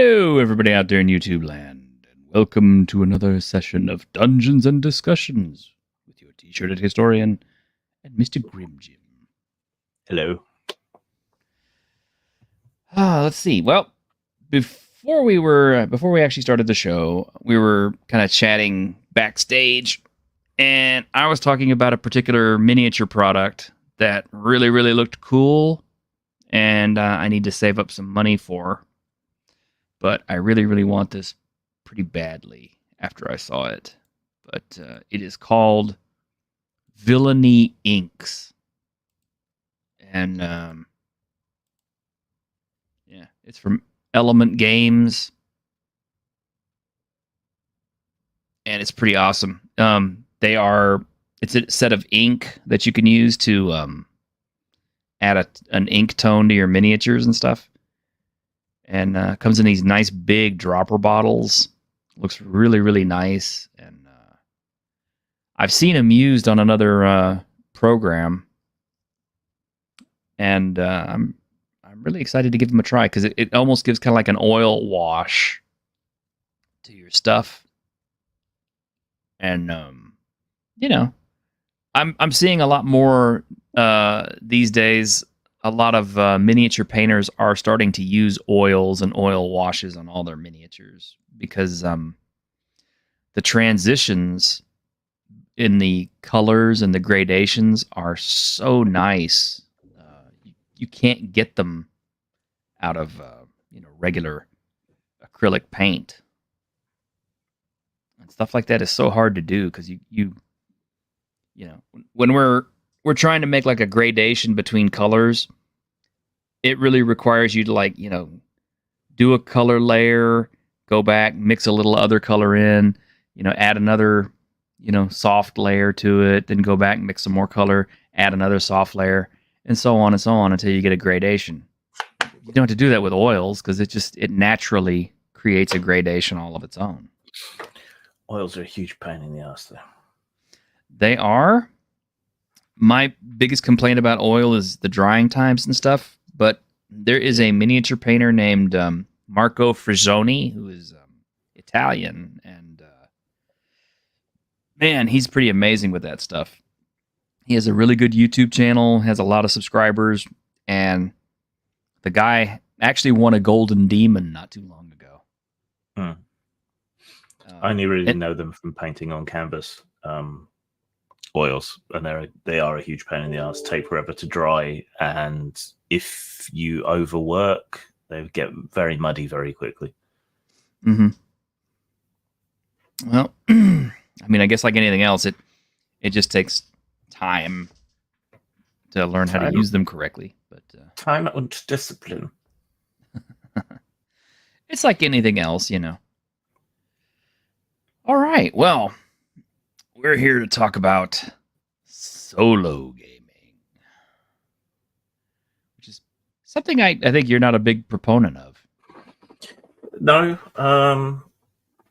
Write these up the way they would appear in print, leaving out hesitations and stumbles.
Hello, everybody out there in YouTube land, and welcome to another session of Dungeons and Discussions with your T-shirted historian and Mr. Grimjim. Hello. Let's see. Well, before we actually started the show, we were kind of chatting backstage, and I was talking about a particular miniature product that really looked cool, and I need to save up some money for. But I really want this pretty badly after I saw it. But it is called Villainy Inks. And yeah, it's from Element Games. And it's pretty awesome. It's a set of ink that you can use to add an ink tone to your miniatures and stuff. And comes in these nice big dropper bottles. Looks really nice. And I've seen them used on another program. And I'm really excited to give them a try because it almost gives kind of like an oil wash to your stuff. And I'm seeing a lot more these days. A lot of miniature painters are starting to use oils and oil washes on all their miniatures because the transitions in the colors and the gradations are so nice. You can't get them out of regular acrylic paint. And stuff like that is so hard to do because you when we're trying to make like a gradation between colors, it really requires you to do a color layer, go back, mix a little other color in, add another, soft layer to it, then go back and mix some more color, add another soft layer, and so on until you get a gradation. You don't have to do that with oils because it naturally creates a gradation all of its own. Oils are a huge pain in the ass, though. They are. My biggest complaint about oil is the drying times and stuff, but there is a miniature painter named Marco Frizzoni, who is Italian, and man, he's pretty amazing with that stuff. He has a really good YouTube channel, has a lot of subscribers, and the guy actually won a Golden Demon not too long ago. I only really know them from painting on canvas. Oils, and they are a huge pain in the ass, take forever to dry, and if you overwork, they get very muddy very quickly. Well, I mean, I guess like anything else, it just takes time to learn how to use them correctly. But time and discipline. It's like anything else, All right, well, we're here to talk about solo gaming, which is something I think you're not a big proponent of. No,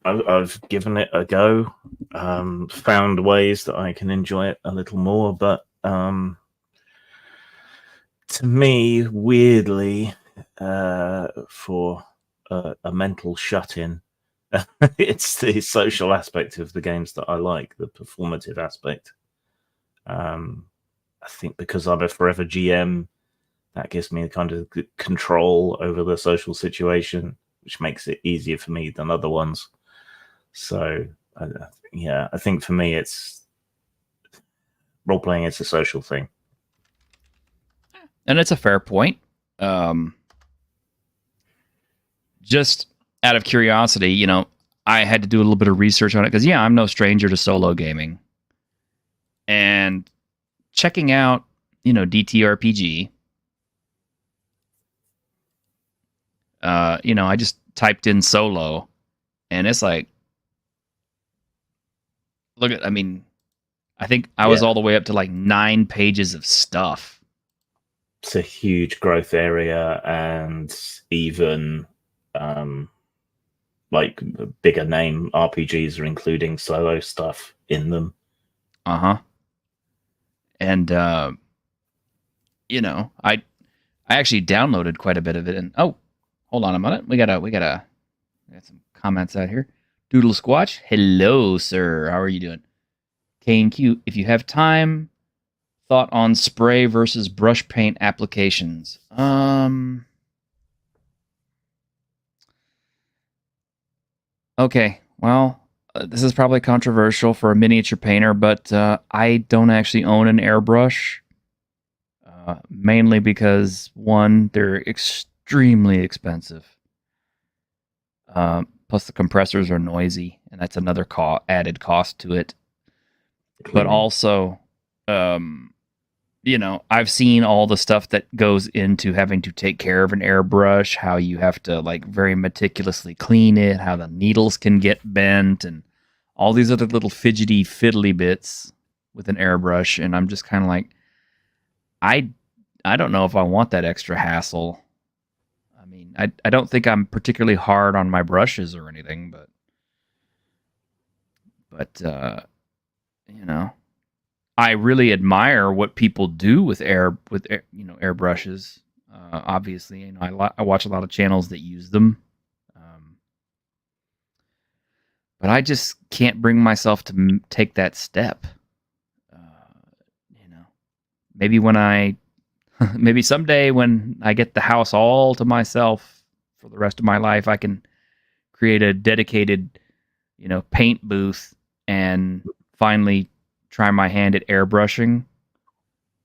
I've given it a go, found ways that I can enjoy it a little more, but to me, weirdly, for a mental shut-in, it's the social aspect of the games that I like, the performative aspect. I think because I'm a forever GM, that gives me a kind of control over the social situation, which makes it easier for me than other ones. So, I think for me, it's role-playing. It's a social thing. And it's a fair point. Just out of curiosity, I had to do a little bit of research on it because, I'm no stranger to solo gaming. And checking out, DTRPG, I just typed in solo, and it's like, I think I was all the way up to like 9 pages of stuff. It's a huge growth area, and even like bigger name RPGs are including solo stuff in them. And I actually downloaded quite a bit of it. And hold on a minute, we gotta Got some comments out here. Doodle Squatch, hello, sir. How are you doing? Kane Q, if you have time, thought on spray versus brush paint applications. Okay, well, this is probably controversial for a miniature painter, but I don't actually own an airbrush. Mainly because, one, they're extremely expensive. Plus, the compressors are noisy, and that's another added cost to it. But also, I've seen all the stuff that goes into having to take care of an airbrush, how you have to like very meticulously clean it, how the needles can get bent, and all these other little fidgety fiddly bits with an airbrush. And I'm just kind of like, I don't know if I want that extra hassle. I mean, I don't think I'm particularly hard on my brushes or anything, but I really admire what people do with airbrushes. Obviously, I watch a lot of channels that use them, but I just can't bring myself to take that step. Maybe maybe someday when I get the house all to myself for the rest of my life, I can create a dedicated, paint booth and finally try my hand at airbrushing.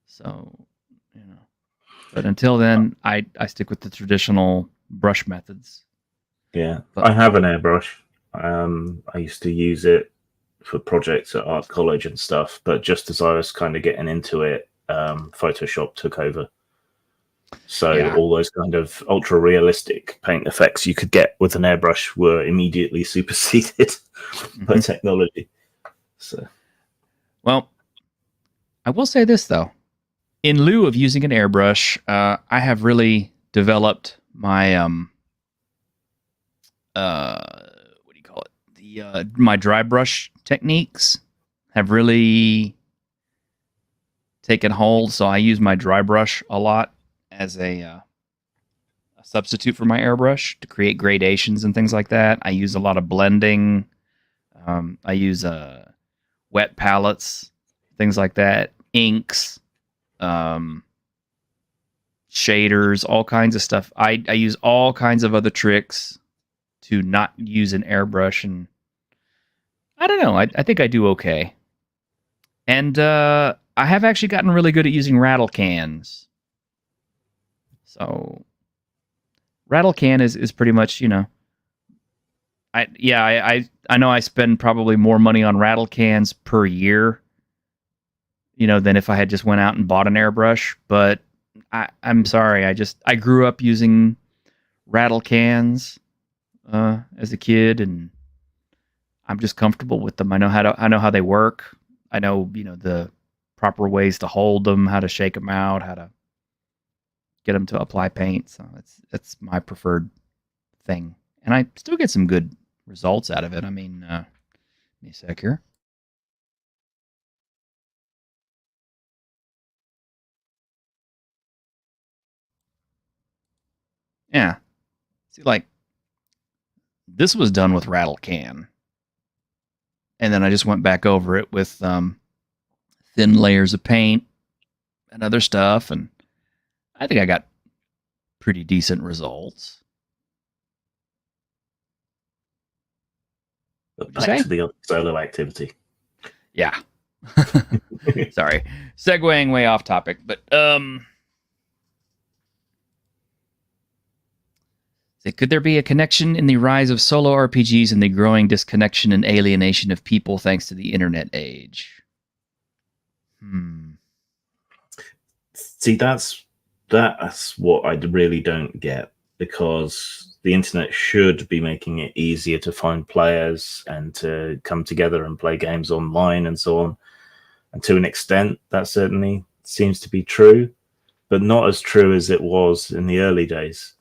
So, but until then, I stick with the traditional brush methods. Yeah, I have an airbrush. I used to use it for projects at art college and stuff, but just as I was kind of getting into it, Photoshop took over. So all those kind of ultra realistic paint effects you could get with an airbrush were immediately superseded by technology. So, well, I will say this though: in lieu of using an airbrush, I have really developed my what do you call it? My dry brush techniques have really taken hold. So I use my dry brush a lot as a substitute for my airbrush to create gradations and things like that. I use a lot of blending. I use wet palettes, things like that, inks, shaders, all kinds of stuff. I use all kinds of other tricks to not use an airbrush, and I don't know. I think I do okay. And I have actually gotten really good at using rattle cans. So rattle can is pretty much, I know I spend probably more money on rattle cans per year, than if I had just went out and bought an airbrush. But I'm sorry, I grew up using rattle cans as a kid, and I'm just comfortable with them. I know how they work. I know, the proper ways to hold them, how to shake them out, how to get them to apply paint. So it's my preferred thing, and I still get some good results out of it. I mean, give me a sec here. Yeah, see, like this was done with rattle can, and then I just went back over it with thin layers of paint and other stuff, and I think I got pretty decent results. But back to the solo activity. Yeah. Sorry. Segueing way off topic, but could there be a connection in the rise of solo RPGs and the growing disconnection and alienation of people thanks to the internet age? See, that's what I really don't get, because the internet should be making it easier to find players and to come together and play games online and so on. And to an extent, that certainly seems to be true, but not as true as it was in the early days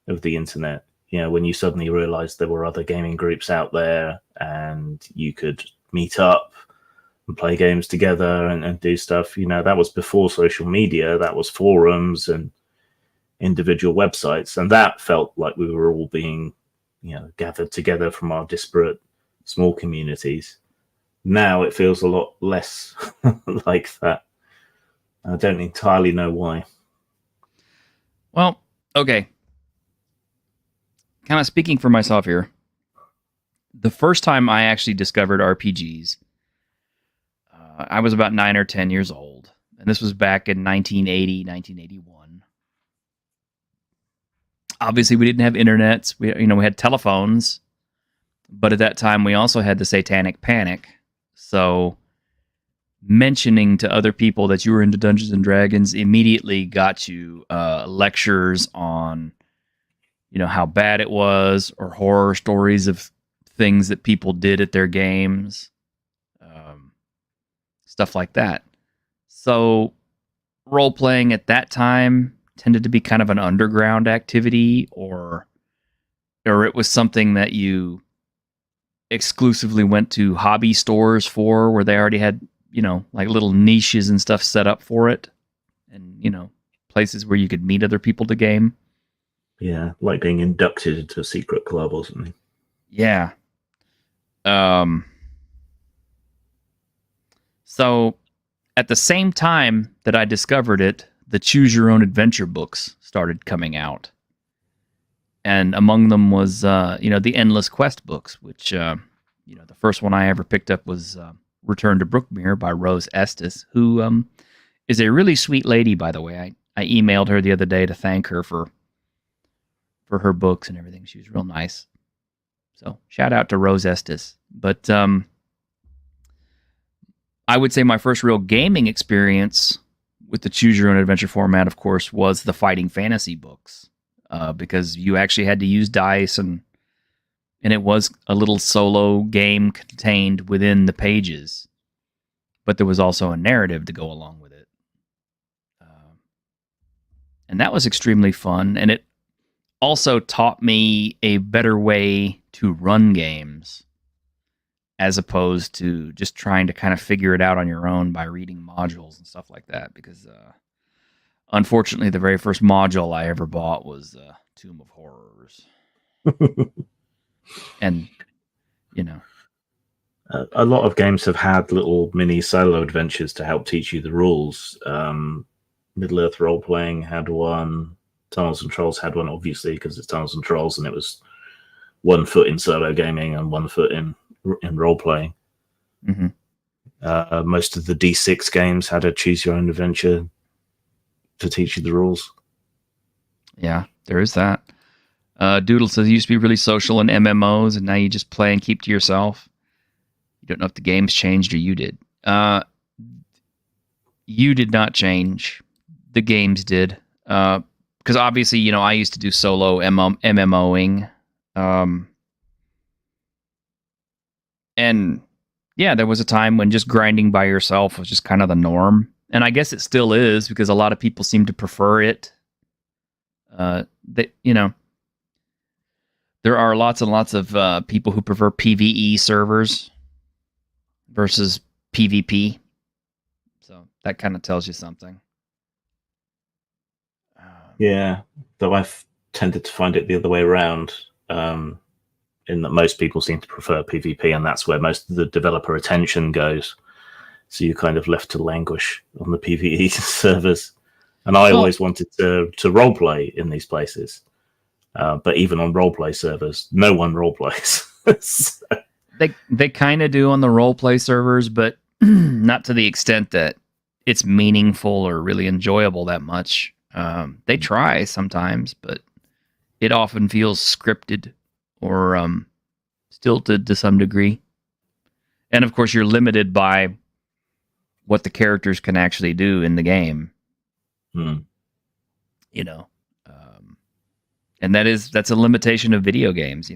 of the internet. When you suddenly realized there were other gaming groups out there and you could meet up and play games together and do stuff. That was before social media. That was forums and individual websites, and that felt like we were all being gathered together from our disparate small communities. Now it feels a lot less like that. I don't entirely know why. Well, okay. Kind of speaking for myself here. The first time I actually discovered RPGs, I was about 9 or 10 years old. And this was back in 1980, 1981. Obviously, we didn't have internets. We had telephones. But at that time, we also had the Satanic Panic. So mentioning to other people that you were into Dungeons and Dragons immediately got you lectures on, how bad it was, or horror stories of things that people did at their games, stuff like that. So role playing at that time tended to be kind of an underground activity, or it was something that you exclusively went to hobby stores for, where they already had, like little niches and stuff set up for it, and, places where you could meet other people to game. Yeah, like being inducted into a secret club or something. Yeah. So at the same time that I discovered it, the Choose Your Own Adventure books started coming out. And among them was, the Endless Quest books, which, the first one I ever picked up was Return to Brookmere by Rose Estes, who is a really sweet lady, by the way. I emailed her the other day to thank her for her books and everything. She was real nice. So shout out to Rose Estes. But I would say my first real gaming experience with the Choose Your Own Adventure format, of course, was the Fighting Fantasy books, because you actually had to use dice, and it was a little solo game contained within the pages, but there was also a narrative to go along with it. And that was extremely fun, and it also taught me a better way to run games, as opposed to just trying to kind of figure it out on your own by reading modules and stuff like that. Because unfortunately, the very first module I ever bought was Tomb of Horrors. And, a lot of games have had little mini solo adventures to help teach you the rules. Middle-earth Role-Playing had one. Tunnels and Trolls had one, obviously, because it's Tunnels and Trolls, and it was 1 foot in solo gaming and 1 foot in role-playing. Mm-hmm. Most of the D6 games had a Choose Your Own Adventure to teach you the rules. Yeah, there is that. Doodle says, you used to be really social in MMOs, and now you just play and keep to yourself. You don't know if the game's changed or you did. You did not change. The games did. Because obviously, I used to do solo MMOing. And yeah, there was a time when just grinding by yourself was just kind of the norm. And I guess it still is, because a lot of people seem to prefer it. There are lots and lots of people who prefer PvE servers versus PvP. So that kind of tells you something. Yeah, though I've tended to find it the other way around, in that most people seem to prefer PvP, and that's where most of the developer attention goes. So you're kind of left to languish on the PvE servers. And I always wanted to roleplay in these places. But even on roleplay servers, no one roleplays. So. They kind of do on the roleplay servers, but not to the extent that it's meaningful or really enjoyable that much. They try sometimes, but it often feels scripted or stilted to some degree. And of course, you're limited by what the characters can actually do in the game. And that's a limitation of video games.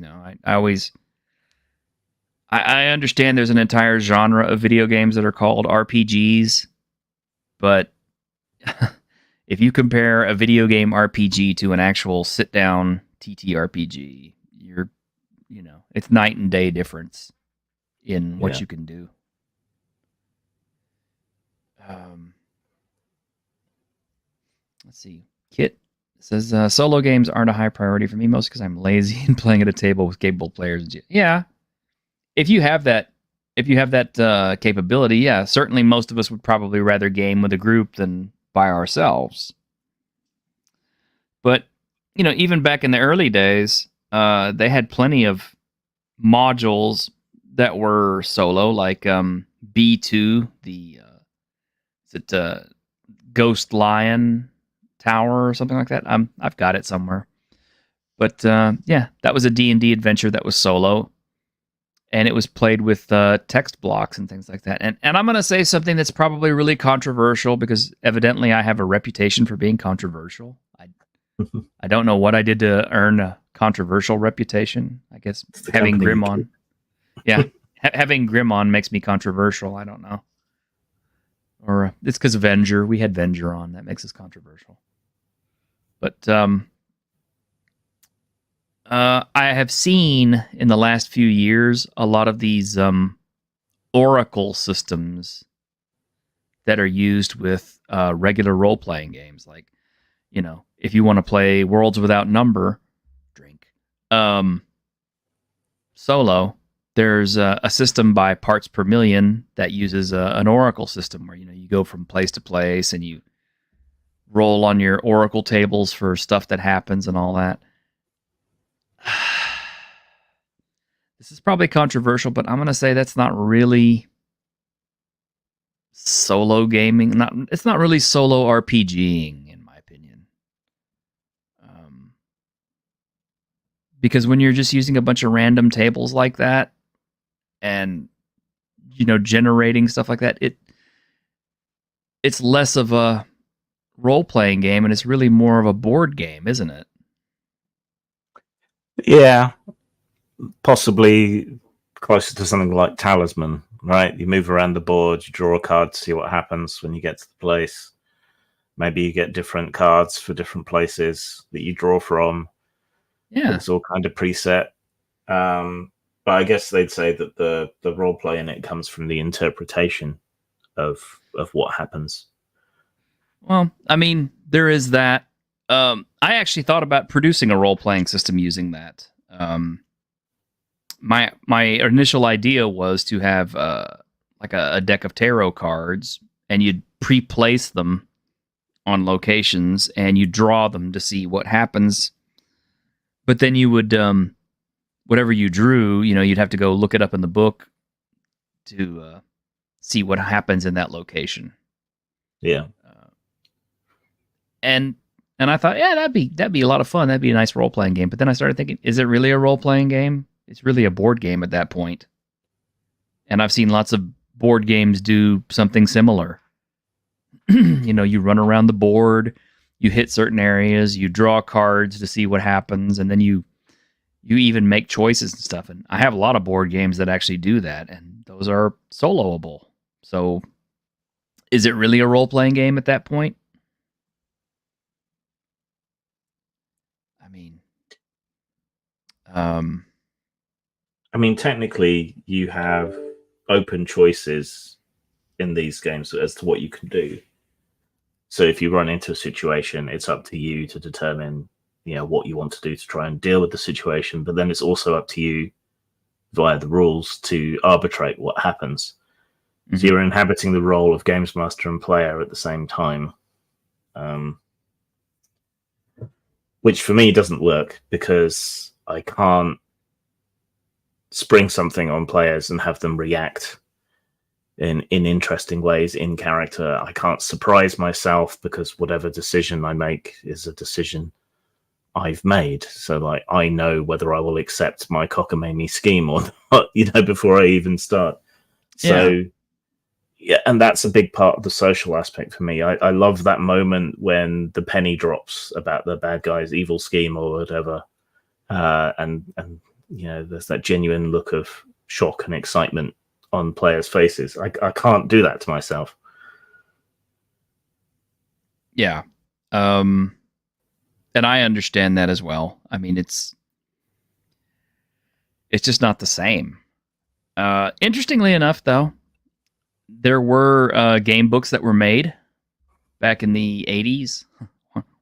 I understand there's an entire genre of video games that are called RPGs, but if you compare a video game RPG to an actual sit-down TTRPG, it's night and day difference in what you can do. Let's see. Kit It says solo games aren't a high priority for me, mostly because I'm lazy and playing at a table with capable players. Yeah, if you have that capability, yeah, certainly most of us would probably rather game with a group than by ourselves. But even back in the early days, they had plenty of modules that were solo, like B2, the Ghost Lion Tower or something like that. I've got it somewhere. But yeah, that was a D&D adventure that was solo, and it was played with text blocks and things like that. And I'm going to say something that's probably really controversial because evidently I have a reputation for being controversial. I don't know what I did to earn a controversial reputation. I guess having Grim on. Yeah, having Grim on makes me controversial. I don't know. Or it's because of Venger. We had Venger on. That makes us controversial. But I have seen in the last few years a lot of these Oracle systems that are used with regular role-playing games. Like, if you want to play Worlds Without Number, solo, there's a system by Parts Per Million that uses an Oracle system where, you go from place to place and you roll on your Oracle tables for stuff that happens and all that. This is probably controversial, but I'm going to say that's not really solo gaming. It's not really solo RPGing, in my opinion. Because when you're just using a bunch of random tables like that and, generating stuff like that, it's less of a role-playing game and it's really more of a board game, isn't it? Yeah, possibly closer to something like Talisman, right? You move around the board, you draw a card to see what happens when you get to the place. Maybe you get different cards for different places that you draw from. Yeah, it's all kind of preset. But I guess they'd say that the role play in it comes from the interpretation of what happens. Well, I mean, there is that. I actually thought about producing a role-playing system using that. My initial idea was to have like a deck of tarot cards, and you'd pre-place them on locations, and you draw them to see what happens. But then you would, whatever you drew, you'd have to go look it up in the book to see what happens in that location. Yeah. And I thought, yeah, that'd be a lot of fun. That'd be a nice role playing game. But then I started thinking, is it really a role playing game? It's really a board game at that point. And I've seen lots of board games do something similar. You run around the board, you hit certain areas, you draw cards to see what happens, and then you even make choices and stuff. And I have a lot of board games that actually do that, and those are soloable. So, is it really a role playing game at that point? I mean, technically, you have open choices in these games as to what you can do. So if you run into a situation, it's up to you to determine, what you want to do to try and deal with the situation. But then it's also up to you via the rules to arbitrate what happens. Mm-hmm. So you're inhabiting the role of games master and player at the same time. Which for me doesn't work because I can't spring something on players and have them react in interesting ways in character. I can't surprise myself because whatever decision I make is a decision I've made. So I know whether I will accept my cockamamie scheme or not, before I even start. So yeah, and that's a big part of the social aspect for me. I love that moment when the penny drops about the bad guy's evil scheme or whatever. And there's that genuine look of shock and excitement on players' faces. I can't do that to myself. Yeah. And I understand that as well. I mean, it's just not the same. Interestingly enough, though, there were game books that were made back in the 80s.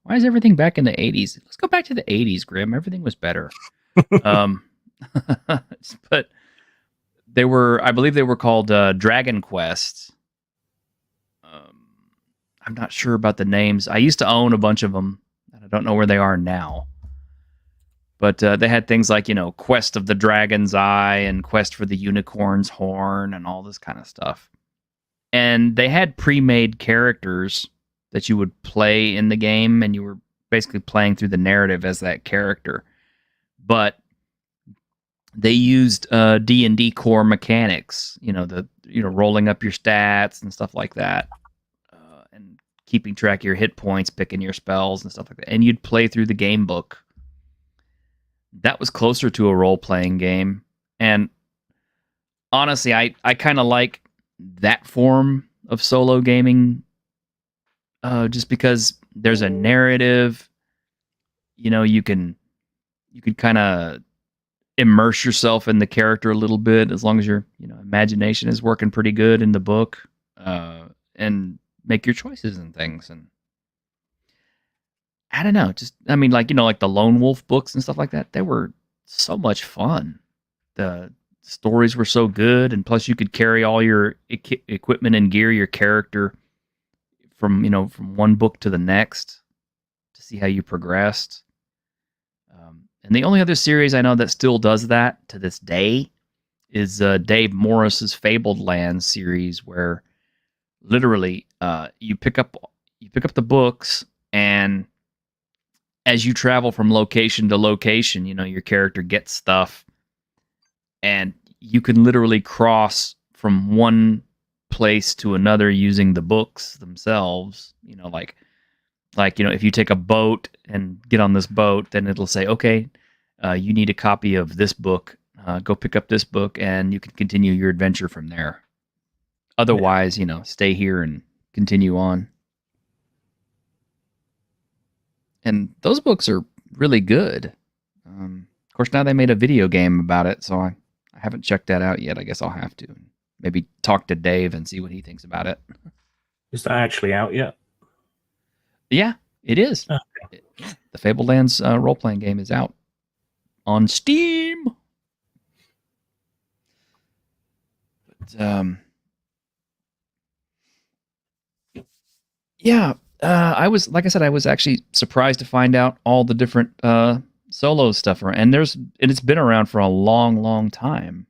Why Why is everything back in the 80s? Let's go back to the 80s, Grim. Everything was better. um, but they were, I believe they were called Dragon Quest. I'm not sure about the names. I used to own a bunch of them, and I don't know where they are now. But they had things like, Quest of the Dragon's Eye and Quest for the Unicorn's Horn and all this kind of stuff. And they had pre-made characters that you would play in the game, and you were basically playing through the narrative as that character. But they used D&D core mechanics, rolling up your stats and stuff like that, and keeping track of your hit points, picking your spells and stuff like that. And you'd play through the game book. That was closer to a role-playing game. And honestly, I kind of like that form of solo gaming, just because there's a narrative. You can kind of immerse yourself in the character a little bit, as long as your imagination is working pretty good in the book, and make your choices and things. And I don't know, like the Lone Wolf books and stuff like that, they were so much fun. The stories were so good, and plus you could carry all your equipment and gear, your character, from one book to the next to see how you progressed. And the only other series I know that still does that to this day is Dave Morris's Fabled Lands series, where literally you pick up the books, and as you travel from location to location, your character gets stuff, and you can literally cross from one place to another using the books themselves. If you take a boat and get on this boat, then it'll say, okay, you need a copy of this book. Go pick up this book, and you can continue your adventure from there. Otherwise, stay here and continue on. And those books are really good. Of course, now they made a video game about it, so I haven't checked that out yet. I guess I'll have to. Maybe talk to Dave and see what he thinks about it. Is that actually out yet? Yeah, it is. Okay. The Fabled Lands role-playing game is out on Steam. But, yeah, I was actually surprised to find out all the different solo stuff around, and it's been around for a long, long time.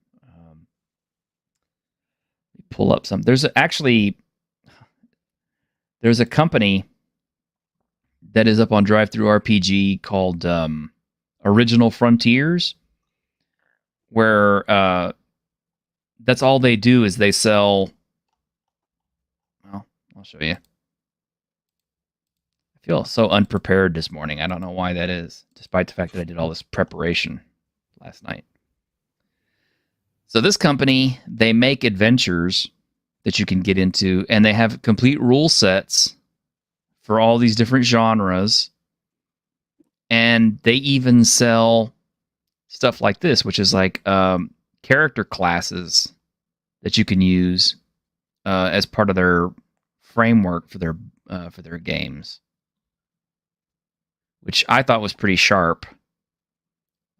Pull up some. There's a company that is up on DriveThruRPG called Original Frontiers, where that's all they do is they sell. Well, I'll show you. I feel so unprepared this morning. I don't know why that is, despite the fact that I did all this preparation last night. So this company, they make adventures that you can get into, and they have complete rule sets for all these different genres. And they even sell stuff like this, which is like character classes that you can use as part of their framework for their games, which I thought was pretty sharp.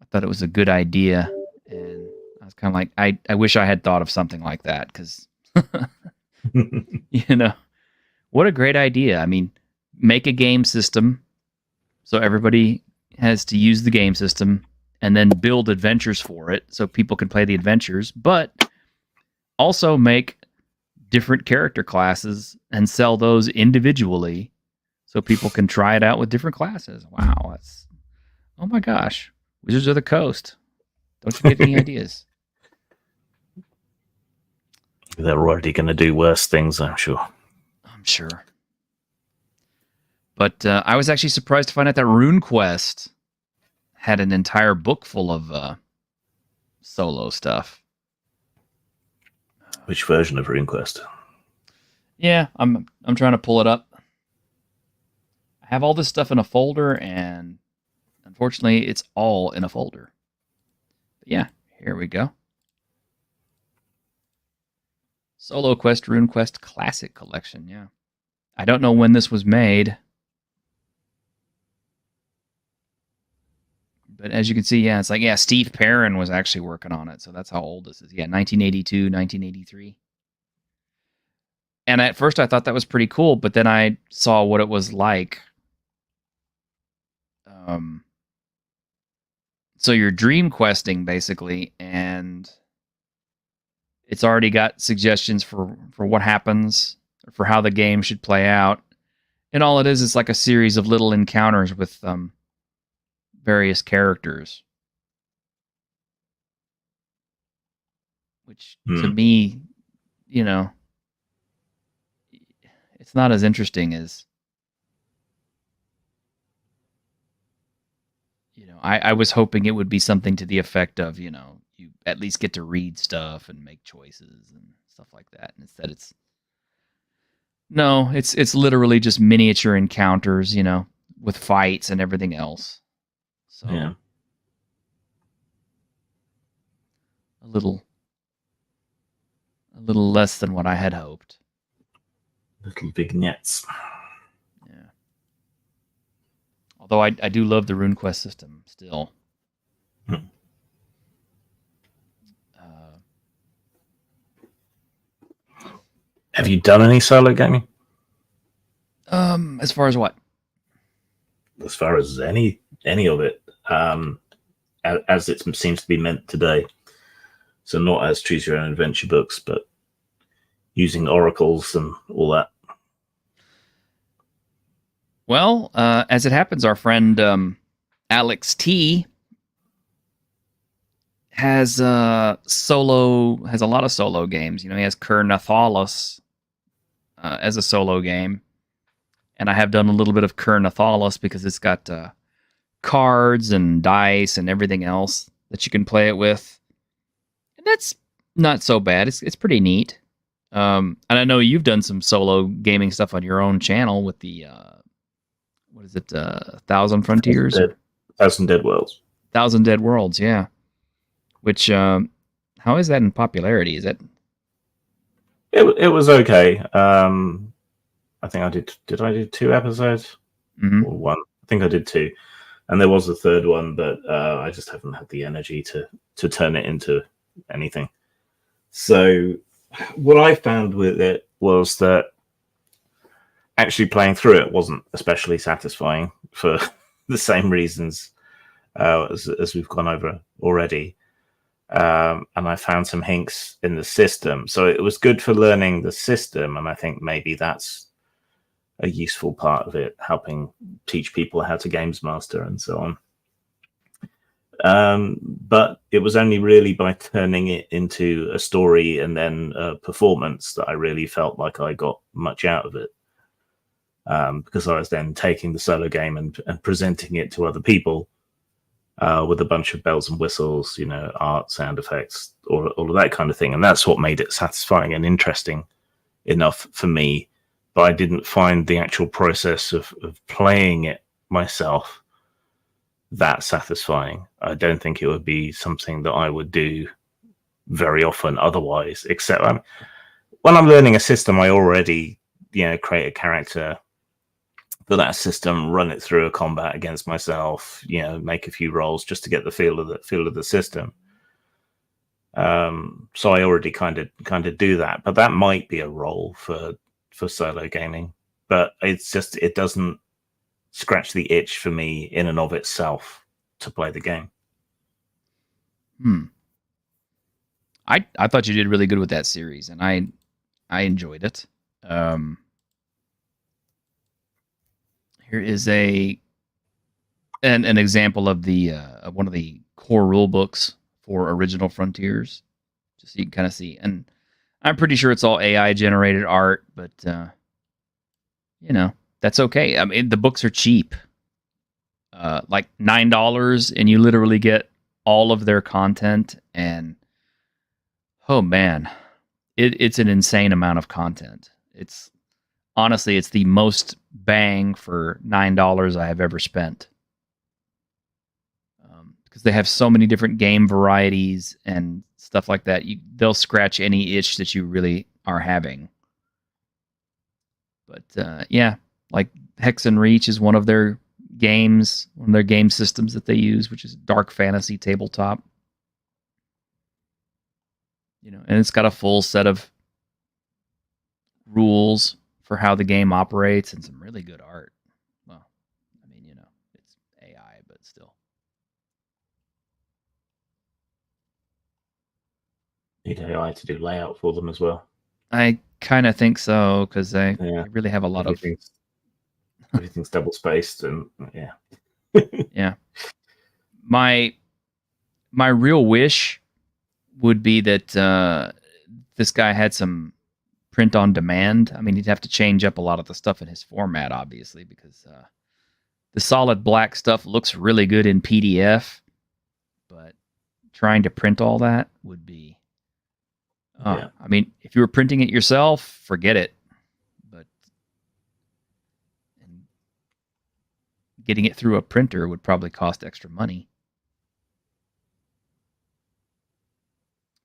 I thought it was a good idea, and I was kind of like, I wish I had thought of something like that, because what a great idea. I mean, make a game system so everybody has to use the game system, and then build adventures for it so people can play the adventures, but also make different character classes and sell those individually so people can try it out with different classes. Wow, oh my gosh. Wizards of the Coast. Don't you get any ideas? They're already going to do worse things, I'm sure. I'm sure. But I was actually surprised to find out that Rune Quest had an entire book full of solo stuff. Which version of Rune Quest? Yeah, I'm trying to pull it up. I have all this stuff in a folder, and unfortunately, it's all in a folder. But yeah, here we go. Solo Quest, Rune Quest Classic Collection, yeah. I don't know when this was made. But as you can see, yeah, it's like, yeah, Steve Perrin was actually working on it. So that's how old this is. Yeah, 1982, 1983. And at first I thought that was pretty cool, but then I saw what it was like. So you're dream questing, basically, and it's already got suggestions for what happens, or for how the game should play out. And all it is like a series of little encounters with various characters. Which, to me, you know, it's not as interesting as, you know, I was hoping it would be something to the effect of, you know, you at least get to read stuff and make choices and stuff like that. And instead it's literally just miniature encounters, you know, with fights and everything else. So yeah, a little less than what I had hoped. little vignettes. Yeah. Although I do love the Rune Quest system still. Have you done any solo gaming? As far as what? As far as any of it, as it seems to be meant today. So not as choose your own adventure books, but using oracles and all that. Well, as it happens, our friend Alex T has a lot of solo games. You know, he has Cur Nathalis as a solo game, and I have done a little bit of Cur Nathalis because it's got cards and dice and everything else that you can play it with, and that's not so bad. It's pretty neat. And I know you've done some solo gaming stuff on your own channel with the what is it, Thousand Frontiers? Thousand Dead Worlds. Thousand Dead Worlds, yeah. Which, how is that in popularity? Is it? It was okay. I think I did. Did I do 2 episodes? Mm-hmm. Or 1? I think I did 2, and there was a 3rd one, but I just haven't had the energy to turn it into anything. So, what I found with it was that actually playing through it wasn't especially satisfying for the same reasons as we've gone over already. And I found some hinks in the system. So it was good for learning the system, and I think maybe that's a useful part of it, helping teach people how to games master and so on. But it was only really by turning it into a story and then a performance that I really felt like I got much out of it. Because I was then taking the solo game and presenting it to other people with a bunch of bells and whistles, you know, art, sound effects, all of that kind of thing. And that's what made it satisfying and interesting enough for me. But I didn't find the actual process of playing it myself that satisfying. I don't think it would be something that I would do very often otherwise, except when I'm learning a system, I already, you know, create a character for that system, run it through a combat against myself, you know, make a few rolls just to get the feel of the system. So I already kind of do that, but that might be a role for solo gaming, but it's just, it doesn't scratch the itch for me in and of itself to play the game. I thought you did really good with that series, and I enjoyed it. Here is an example of the one of the core rule books for Original Frontiers, just so you can kind of see. And I'm pretty sure it's all AI generated art, but you know, that's okay. I mean, the books are cheap, like $9, and you literally get all of their content. And oh man, it's an insane amount of content. It's honestly, it's the most bang for $9 I have ever spent. Because they have so many different game varieties and stuff like that. They'll scratch any itch that you really are having. But yeah, like Hex and Reach is one of their Games, one of their game systems that they use, which is Dark Fantasy Tabletop. And it's got a full set of rules for how the game operates and some really good art. Well, I mean, it's AI, but still. Need AI to do layout for them as well. I kind of think so, because they really have a lot of... Everything's double spaced, and yeah. Yeah. My real wish would be that this guy had some print on demand. I mean, he'd have to change up a lot of the stuff in his format, obviously, because the solid black stuff looks really good in PDF, but trying to print all that would be... I mean, if you were printing it yourself, forget it. But getting it through a printer would probably cost extra money.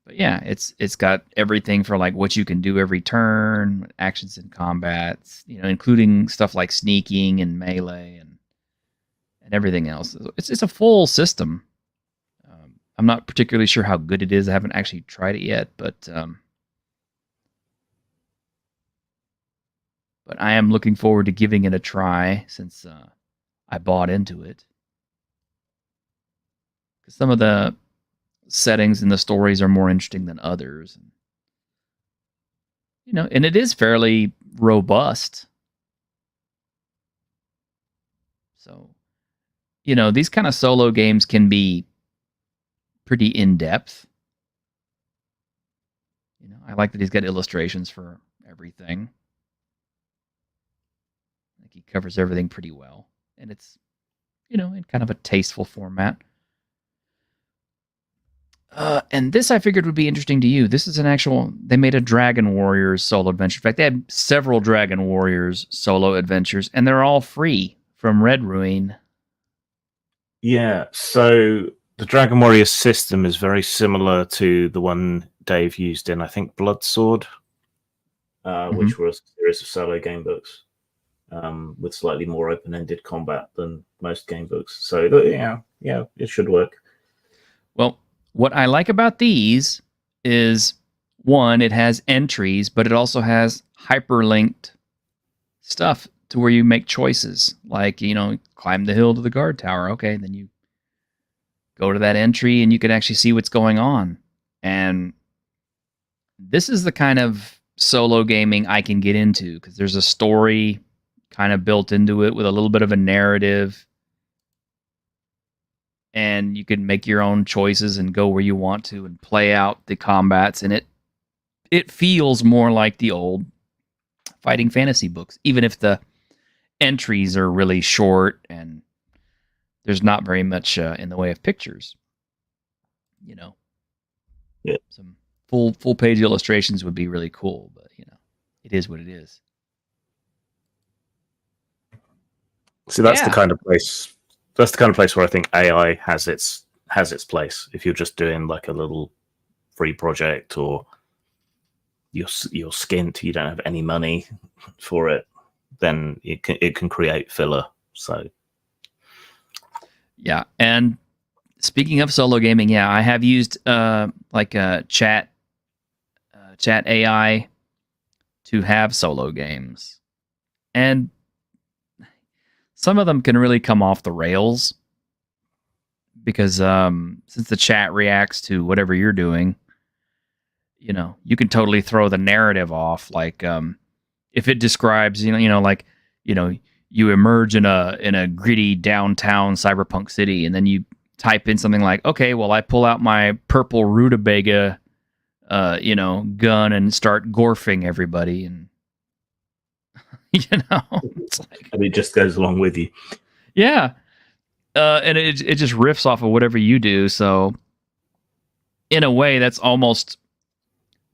But yeah, it's got everything for like what you can do every turn, actions and combats, including stuff like sneaking and melee and everything else. It's a full system. I'm not particularly sure how good it is. I haven't actually tried it yet, but I am looking forward to giving it a try since I bought into it. Because some of the settings and the stories are more interesting than others. And it is fairly robust. So, these kind of solo games can be pretty in-depth. I like that he's got illustrations for everything. I think he covers everything pretty well. And it's, in kind of a tasteful format. And this I figured would be interesting to you. This is they made a Dragon Warriors solo adventure. In fact, they had several Dragon Warriors solo adventures, and they're all free from Red Ruin. Yeah, so the Dragon Warriors system is very similar to the one Dave used in, I think, Bloodsword, which was a series of solo game books with slightly more open-ended combat than most game books. So, yeah, it should work. Well, what I like about these is, one, it has entries, but it also has hyperlinked stuff to where you make choices. Like, climb the hill to the guard tower. Okay, then you go to that entry and you can actually see what's going on. And this is the kind of solo gaming I can get into because there's a story kind of built into it with a little bit of a narrative. And you can make your own choices and go where you want to and play out the combats. And it feels more like the old fighting fantasy books, even if the entries are really short and there's not very much in the way of pictures. Yeah. Some full page illustrations would be really cool, but it is what it is. So that's the kind of place. That's the kind of place where I think AI has its place. If you're just doing like a little free project or you're skint, you don't have any money for it, then it can create filler. So yeah, and speaking of solo gaming, I have used like a chat AI to have solo games, and some of them can really come off the rails because since the chat reacts to whatever you're doing, you can totally throw the narrative off. Like if it describes, you emerge in a gritty downtown cyberpunk city, and then you type in something like, okay, well, I pull out my purple rutabaga, gun and start gorfing everybody, and it's like, and it just goes along with you. Yeah. And it just riffs off of whatever you do. So in a way, that's almost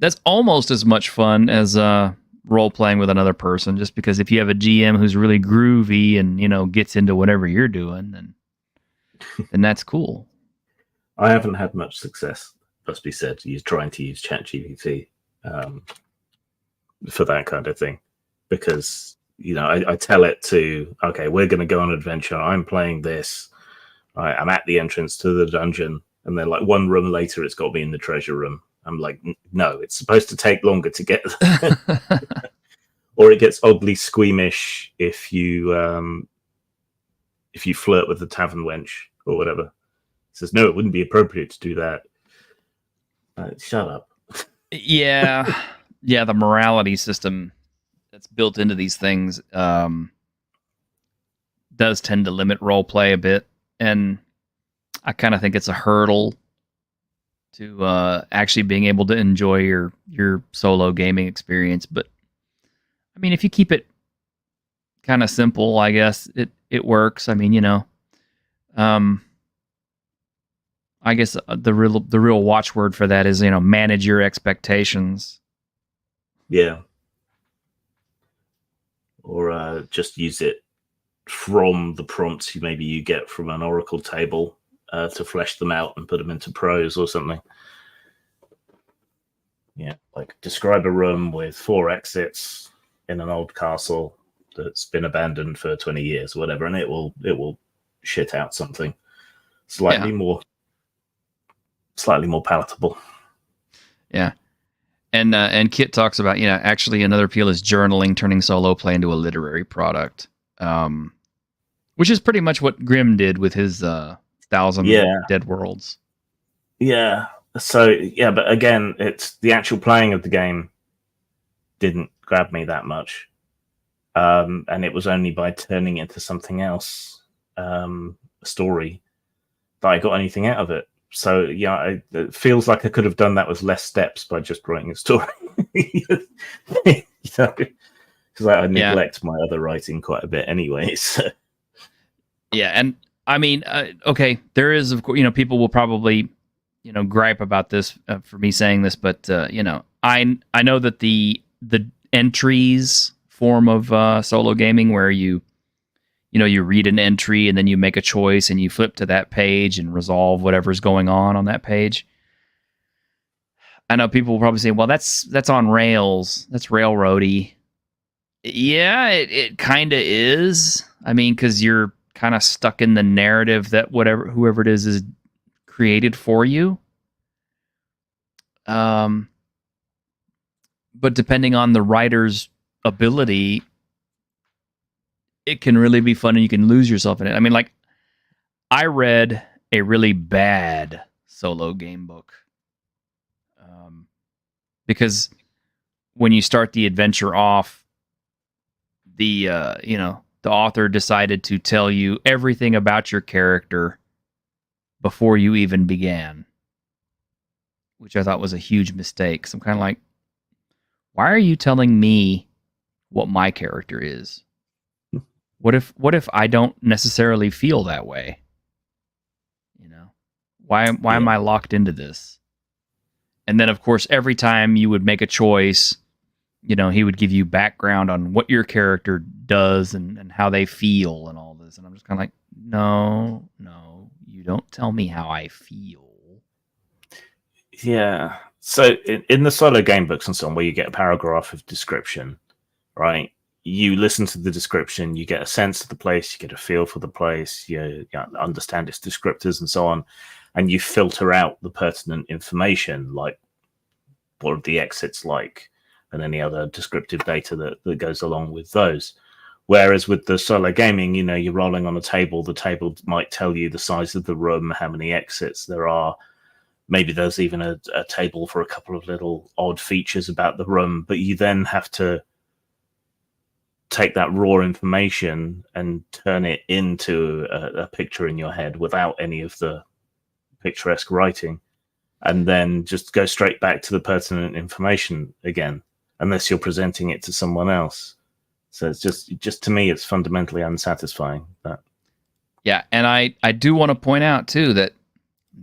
as much fun as role playing with another person, just because if you have a GM who's really groovy and, gets into whatever you're doing, then that's cool. I haven't had much success, must be said, trying to use ChatGPT for that kind of thing, because I tell it to, okay, we're going to go on an adventure. I'm playing this. Right, I'm at the entrance to the dungeon, and then like one room later, it's got to be in the treasure room. I'm like, no, it's supposed to take longer to get there. Or it gets oddly squeamish if you flirt with the tavern wench or whatever. It says, no, it wouldn't be appropriate to do that. Shut up. Yeah. Yeah, the morality system that's built into these things does tend to limit role play a bit. And I kind of think it's a hurdle to actually being able to enjoy your solo gaming experience. But I mean, if you keep it kind of simple, I guess it works. I mean, I guess the real watchword for that is, manage your expectations. Yeah. Or just use it from the prompts you get from an Oracle table to flesh them out and put them into prose or something. Yeah, like describe a room with 4 exits in an old castle that's been abandoned for 20 years or whatever, and it will shit out something slightly more palatable. Yeah. And Kit talks about, actually another appeal is journaling, turning solo play into a literary product, which is pretty much what Grimm did with his 1,000 Dead Worlds. Yeah. So, yeah, but again, it's the actual playing of the game didn't grab me that much. And it was only by turning it into something else, a story, that I got anything out of it. So, yeah, it feels like I could have done that with less steps by just writing a story. Because I neglect my other writing quite a bit anyway. So. Yeah, and I mean, okay, there is, of course, people will probably, gripe about this for me saying this, but I know that the entries form of solo gaming, where you read an entry and then you make a choice and you flip to that page and resolve whatever's going on that page. I know people will probably say, well, that's on rails. That's railroady. Yeah, it kind of is. I mean, because you're kind of stuck in the narrative that whoever it is created for you. But depending on the writer's ability, it can really be fun and you can lose yourself in it. I mean, like, I read a really bad solo game book. Because when you start the adventure off, the author decided to tell you everything about your character before you even began, which I thought was a huge mistake. So I'm kind of like, why are you telling me what my character is? What if I don't necessarily feel that way? Why am I locked into this? And then, of course, every time you would make a choice, he would give you background on what your character does and how they feel and all this. And I'm just kind of like, no, you don't tell me how I feel. Yeah. So in the solo game books and so on, where you get a paragraph of description, right? You listen to the description, you get a sense of the place, you get a feel for the place, you understand its descriptors and so on, and you filter out the pertinent information, like what are the exits like, and any other descriptive data that goes along with those. Whereas with the solo gaming, you're rolling on a table. The table might tell you the size of the room, how many exits there are. Maybe there's even a table for a couple of little odd features about the room, but you then have to take that raw information and turn it into a picture in your head without any of the picturesque writing, and then just go straight back to the pertinent information again, unless you're presenting it to someone else. So it's just to me, it's fundamentally unsatisfying. Yeah, and I do want to point out too that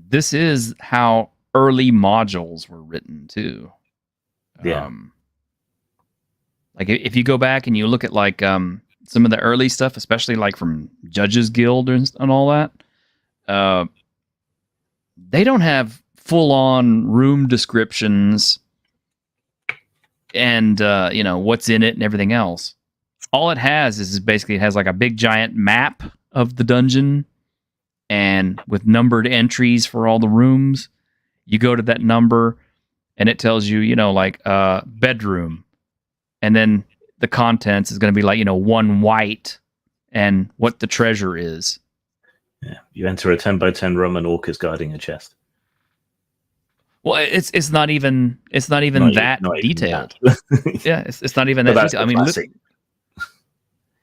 this is how early modules were written too. Yeah. Like if you go back and you look at like some of the early stuff, especially like from Judges Guild and all that, they don't have full-on room descriptions and what's in it and everything else. all it has is basically it has like a big giant map of the dungeon, and with numbered entries for all the rooms. You go to that number, and it tells you, like bedroom, and then the contents is going to be like, one white, and what the treasure is. Yeah, you enter a 10 by 10 room, and orc is guarding a chest. Well, it's not even that not detailed. Even that. Yeah, it's not even that detailed. I mean,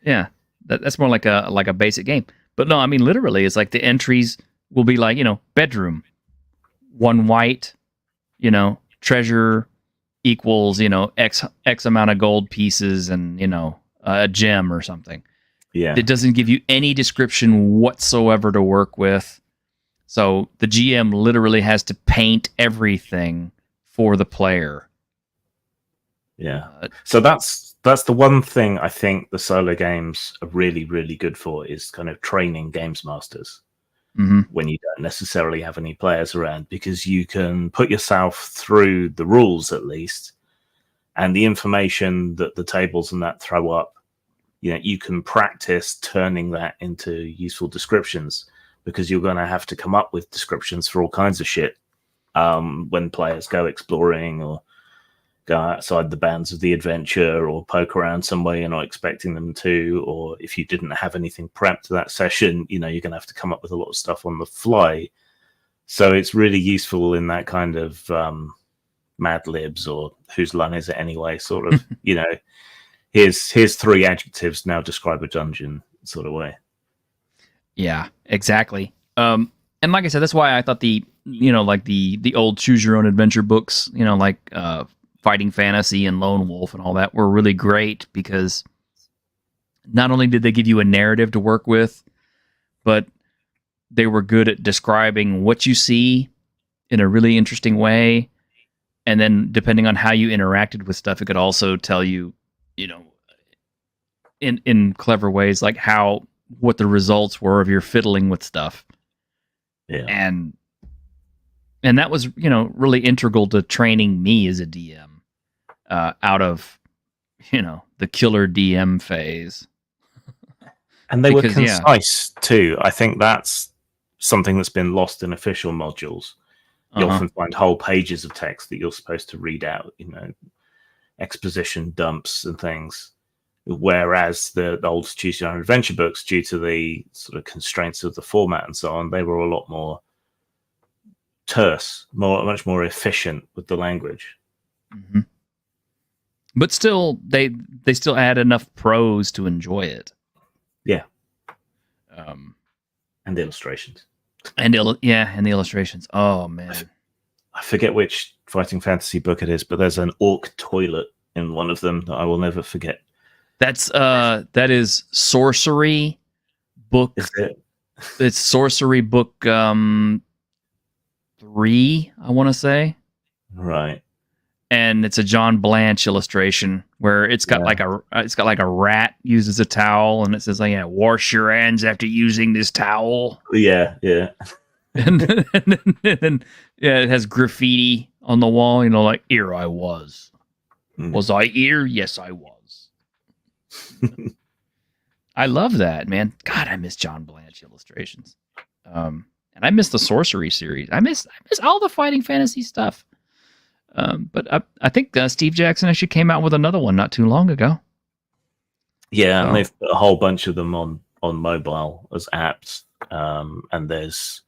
yeah, that's more like a basic game. But no, I mean, literally, it's like the entries will be like, bedroom, one white, treasure equals, X amount of gold pieces and, a gem or something. Yeah. It doesn't give you any description whatsoever to work with. So the GM literally has to paint everything for the player. Yeah. So that's the one thing I think the solo games are really, really good for, is kind of training games masters when you don't necessarily have any players around, because you can put yourself through the rules at least, and the information that the tables and that throw up, you can practice turning that into useful descriptions, because you're going to have to come up with descriptions for all kinds of shit when players go exploring or go outside the bounds of the adventure or poke around somewhere you're not expecting them to, or if you didn't have anything prepped to that session, you're going to have to come up with a lot of stuff on the fly. So it's really useful in that kind of Mad Libs or whose line is it anyway sort of, here's 3 adjectives, now describe a dungeon sort of way. Yeah, exactly. And like I said, that's why I thought the old choose your own adventure books, like Fighting Fantasy and Lone Wolf and all that were really great, because not only did they give you a narrative to work with, but they were good at describing what you see in a really interesting way. And then depending on how you interacted with stuff, it could also tell you, in clever ways, like what the results were of your fiddling with stuff. Yeah. And that was, really integral to training me as a DM out of, the killer DM phase. And they were concise too. I think that's something that's been lost in official modules. You often find whole pages of text that you're supposed to read out, exposition dumps and things. Whereas the old Choose Your Own Adventure books, due to the sort of constraints of the format and so on, they were a lot more terse, much more efficient with the language. Mm-hmm. But still, they still add enough prose to enjoy it. Yeah. And the illustrations. And the illustrations. Oh man, I forget which Fighting Fantasy book it is, but there's an orc toilet in one of them that I will never forget. That is sorcery book. Is it? It's sorcery book 3, I want to say. Right. And it's a John Blanche illustration where it's got like a rat uses a towel, and it says like, wash your hands after using this towel. Yeah. and then it has graffiti on the wall, like, here I was. Was I here? Yes, I was. I love that, man. God, I miss John Blanche illustrations. And I miss the sorcery series. I miss all the Fighting Fantasy stuff. But I think Steve Jackson actually came out with another one not too long ago. Yeah, and they've put a whole bunch of them on mobile as apps, and there's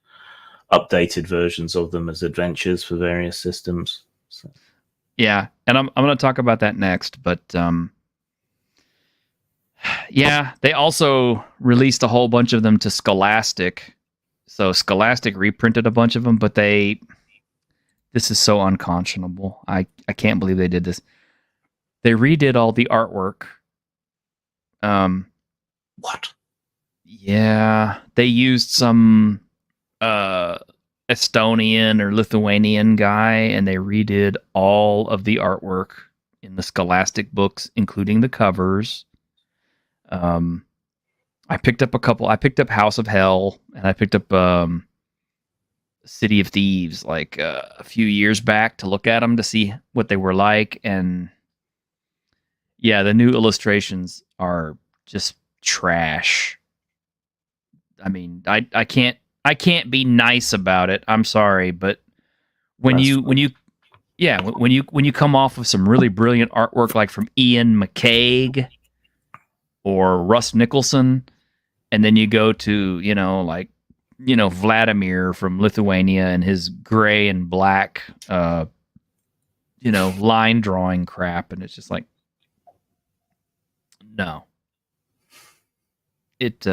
updated versions of them as adventures for various systems. So. Yeah, and I'm going to talk about that next. But they also released a whole bunch of them to Scholastic. So Scholastic reprinted a bunch of them, but this is so unconscionable. I can't believe they did this. They redid all the artwork. What? Yeah, they used some Estonian or Lithuanian guy, and they redid all of the artwork in the Scholastic books, including the covers. I picked up a couple. I picked up House of Hell, and I picked up City of Thieves like a few years back to look at them to see what they were like, and Yeah, the new illustrations are just trash. I mean, I can't be nice about it. I'm sorry, but when That's you yeah, when you come off of some really brilliant artwork like from Ian McCaig or Russ Nicholson, and then you go to, Vladimir from Lithuania and his gray and black line drawing crap, and it's just like, no. It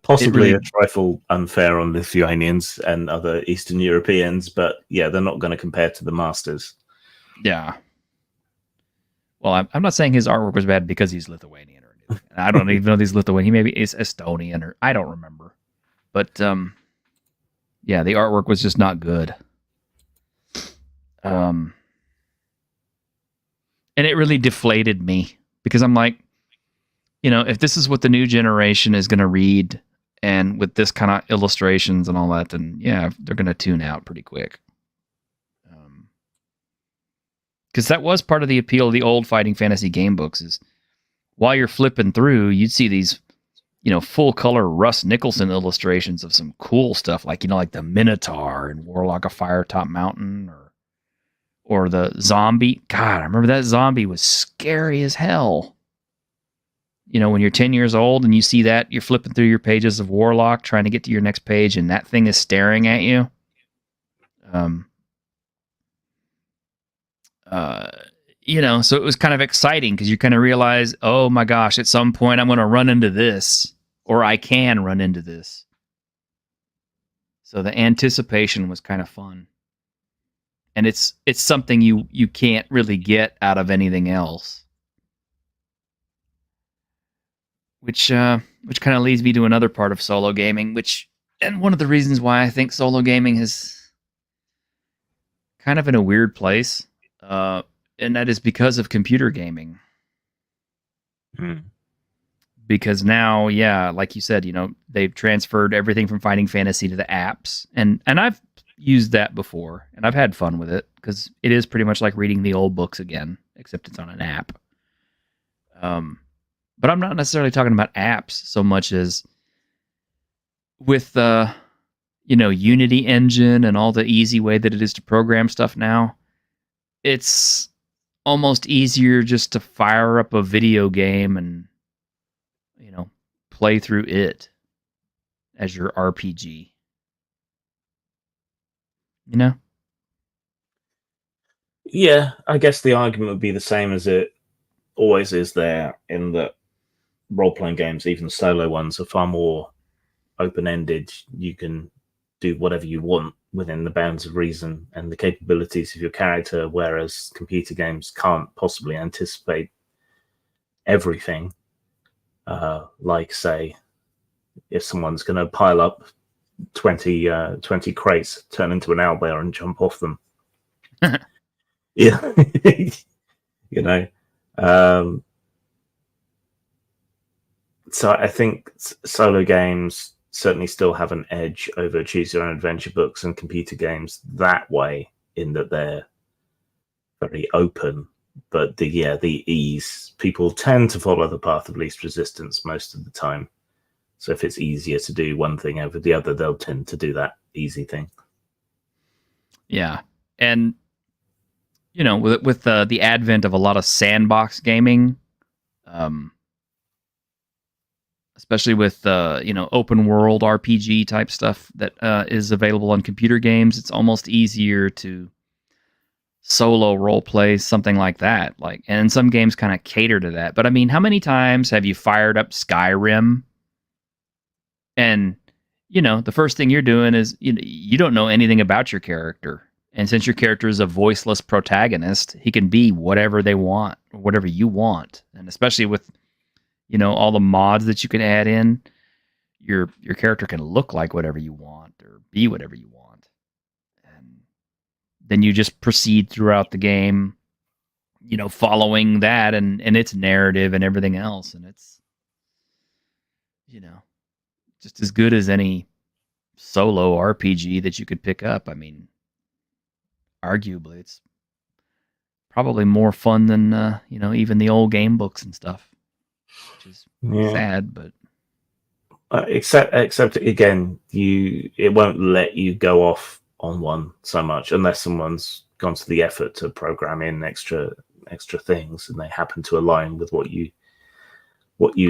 possibly really, a trifle unfair on Lithuanians and other Eastern Europeans, but yeah, they're not going to compare to the masters. yeah. Well, I'm not saying his artwork was bad because he's Lithuanian or anything. I don't even know if he's Lithuanian. He maybe is Estonian, or I don't remember. But yeah, the artwork was just not good. And it really deflated me because I'm like, if this is what the new generation is going to read, and with this kind of illustrations and all that, then yeah, they're going to tune out pretty quick. Because that was part of the appeal of the old Fighting Fantasy game books, is while you're flipping through, you'd see these, full color Russ Nicholson illustrations of some cool stuff, like, like the Minotaur and Warlock of Firetop Mountain, or the zombie. God, I remember that zombie was scary as hell. When you're 10 years old and you see that, you're flipping through your pages of Warlock trying to get to your next page, and that thing is staring at you. So it was kind of exciting because you kind of realize, oh my gosh, at some point I'm going to run into this, or I can run into this. So the anticipation was kind of fun. And it's something you can't really get out of anything else. Which kind of leads me to another part of solo gaming, and one of the reasons why I think solo gaming is kind of in a weird place, and that is because of computer gaming. Because now, yeah, like you said, they've transferred everything from Fighting Fantasy to the apps, and I've used that before, and I've had fun with it because it is pretty much like reading the old books again, except it's on an app. But I'm not necessarily talking about apps so much as with the, Unity engine and all the easy way that it is to program stuff now. It's almost easier just to fire up a video game and, play through it as your RPG. Yeah, I guess the argument would be the same as it always is there, in that role-playing games, even solo ones, are far more open-ended. You can do whatever you want within the bounds of reason and the capabilities of your character, whereas computer games can't possibly anticipate everything. Like, say, if someone's going to pile up 20 crates, turn into an owlbear and jump off them. Yeah. So I think solo games certainly still have an edge over choose your own adventure books and computer games that way, in that they're very open. But the ease, people tend to follow the path of least resistance most of the time. So if it's easier to do one thing over the other, they'll tend to do that easy thing. Yeah. And with the advent of a lot of sandbox gaming, especially with open world RPG type stuff that is available on computer games, it's almost easier to solo role play something like that. And some games kind of cater to that. But I mean, how many times have you fired up Skyrim and the first thing you're doing is you don't know anything about your character, and since your character is a voiceless protagonist, he can be whatever they want, or whatever you want. And especially with all the mods that you can add in, your character can look like whatever you want or be whatever you want. And then you just proceed throughout the game, following that and its narrative and everything else. And it's, just as good as any solo RPG that you could pick up. I mean, arguably, it's probably more fun than even the old game books and stuff, which is sad. But except again, it won't let you go off on one so much unless someone's gone to the effort to program in extra things and they happen to align with what you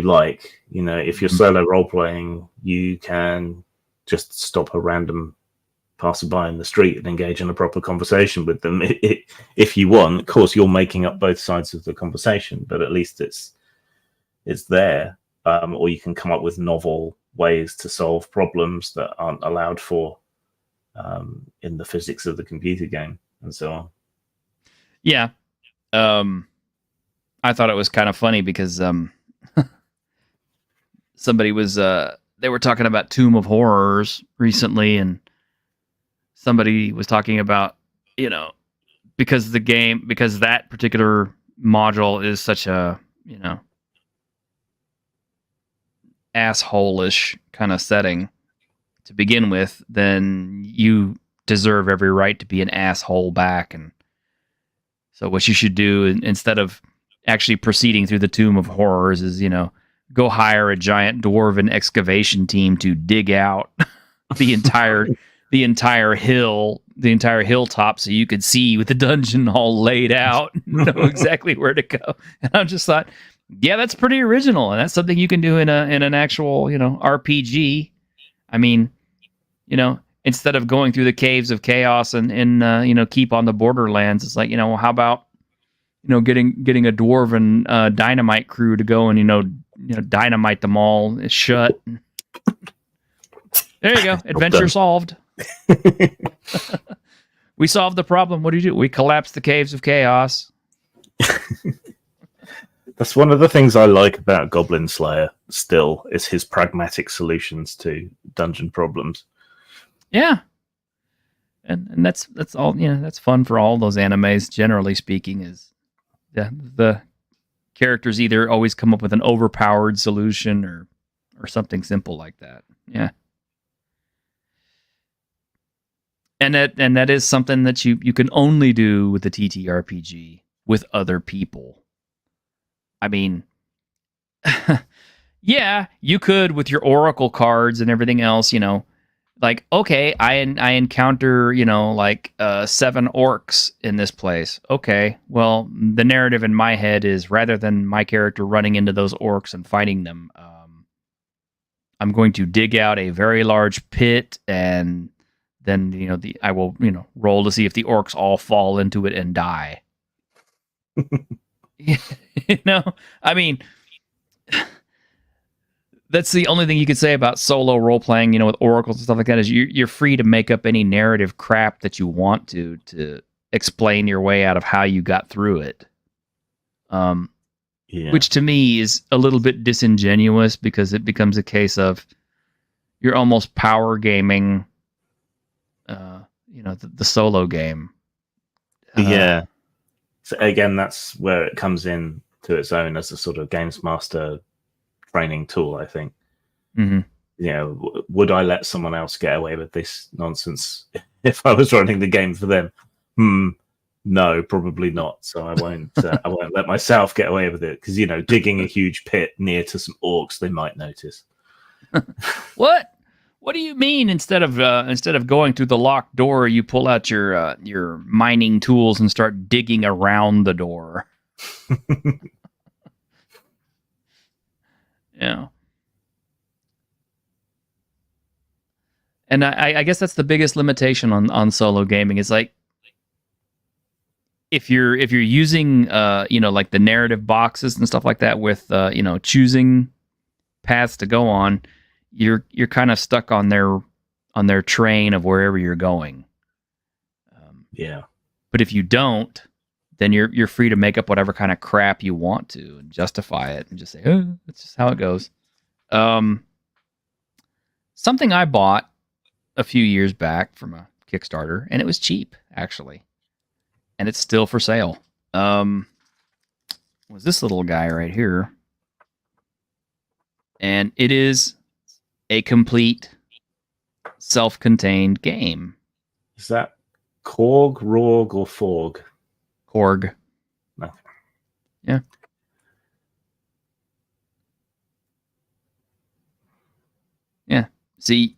like. If you're solo role playing, you can just stop a random passerby in the street and engage in a proper conversation with them if you want. Of course, you're making up both sides of the conversation, but at least it's there. Or you can come up with novel ways to solve problems that aren't allowed for in the physics of the computer game, and so on. Yeah. I thought it was kind of funny because somebody was they were talking about Tomb of Horrors recently, and somebody was talking about, because that particular module is such a, asshole-ish kind of setting to begin with, then you deserve every right to be an asshole back. And so what you should do, instead of actually proceeding through the Tomb of Horrors, is, go hire a giant dwarven excavation team to dig out the entire hilltop, so you could see with the dungeon all laid out, know exactly where to go. And I just thought, yeah, that's pretty original, and that's something you can do in an actual, RPG. I mean, instead of going through the caves of chaos and keep on the Borderlands, it's like, how about, getting a dwarven dynamite crew to go and dynamite them all shut. There you go, adventure solved. We solved the problem. What do? We collapsed the caves of chaos. That's one of the things I like about Goblin Slayer still, is his pragmatic solutions to dungeon problems. Yeah. And that's all, that's fun for all those animes, generally speaking, is the characters either always come up with an overpowered solution or something simple like that. Yeah. And that is something that you can only do with the TTRPG with other people. I mean, yeah, you could with your Oracle cards and everything else, like, okay, I encounter, 7 orcs in this place. Okay, well, the narrative in my head is, rather than my character running into those orcs and fighting them, I'm going to dig out a very large pit, and then, I will, roll to see if the orcs all fall into it and die. I mean, that's the only thing you could say about solo role playing, with oracles and stuff like that, is you're free to make up any narrative crap that you want to explain your way out of how you got through it. Which to me is a little bit disingenuous, because it becomes a case of you're almost power gaming, the solo game. Yeah. So again, that's where it comes in to its own as a sort of games master training tool, I think. Mm-hmm. Would I let someone else get away with this nonsense if I was running the game for them? No, probably not. So I won't. I won't let myself get away with it, because digging a huge pit near to some orcs, they might notice. What? What do you mean? Instead of going through the locked door, you pull out your mining tools and start digging around the door? Yeah. And I guess that's the biggest limitation on solo gaming. Is like, if you're using like the narrative boxes and stuff like that with choosing paths to go on, you're kind of stuck on their train of wherever you're going. Yeah. But if you don't, then you're free to make up whatever kind of crap you want to and justify it and just say, oh, that's just how it goes. Something I bought a few years back from a Kickstarter, and it was cheap, actually. And it's still for sale. Was this little guy right here. And it is a complete self-contained game. Is that Korg, Rorg, or Forg? Korg. Yeah. Yeah. See,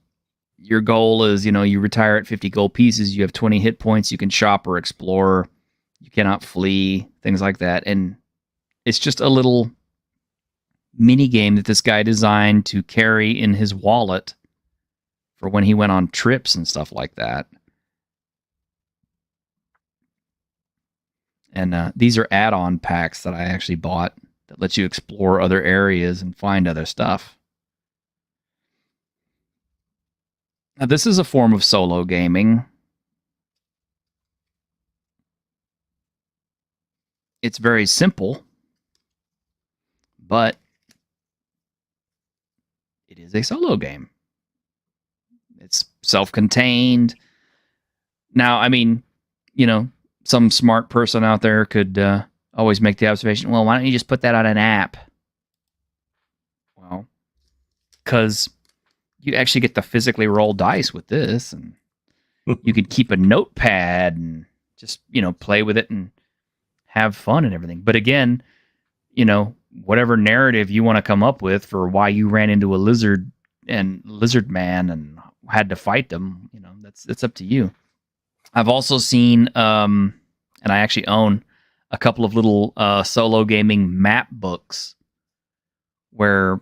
your goal is, you retire at 50 gold pieces, you have 20 hit points, you can shop or explore, you cannot flee, things like that. And it's just a little mini game that this guy designed to carry in his wallet for when he went on trips and stuff like that. And these are add-on packs that I actually bought that lets you explore other areas and find other stuff. Now, this is a form of solo gaming. It's very simple, but it is a solo game. It's self-contained. Now, I mean, some smart person out there could always make the observation, well, why don't you just put that on an app? Well, because you actually get to physically roll dice with this, and you could keep a notepad and just, play with it and have fun and everything. But again, whatever narrative you want to come up with for why you ran into a lizard man and had to fight them, that's up to you. I've also seen, and I actually own a couple of little solo gaming map books where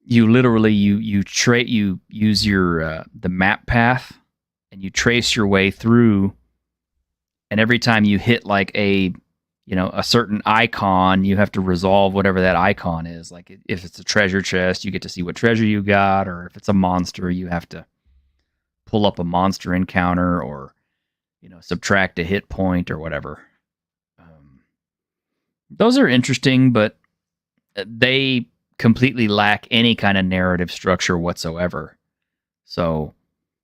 you literally you use your the map path and you trace your way through, and every time you hit like a certain icon, you have to resolve whatever that icon is. Like if it's a treasure chest, you get to see what treasure you got, or if it's a monster, you have to pull up a monster encounter, or subtract a hit point or whatever. Those are interesting, but they completely lack any kind of narrative structure whatsoever. So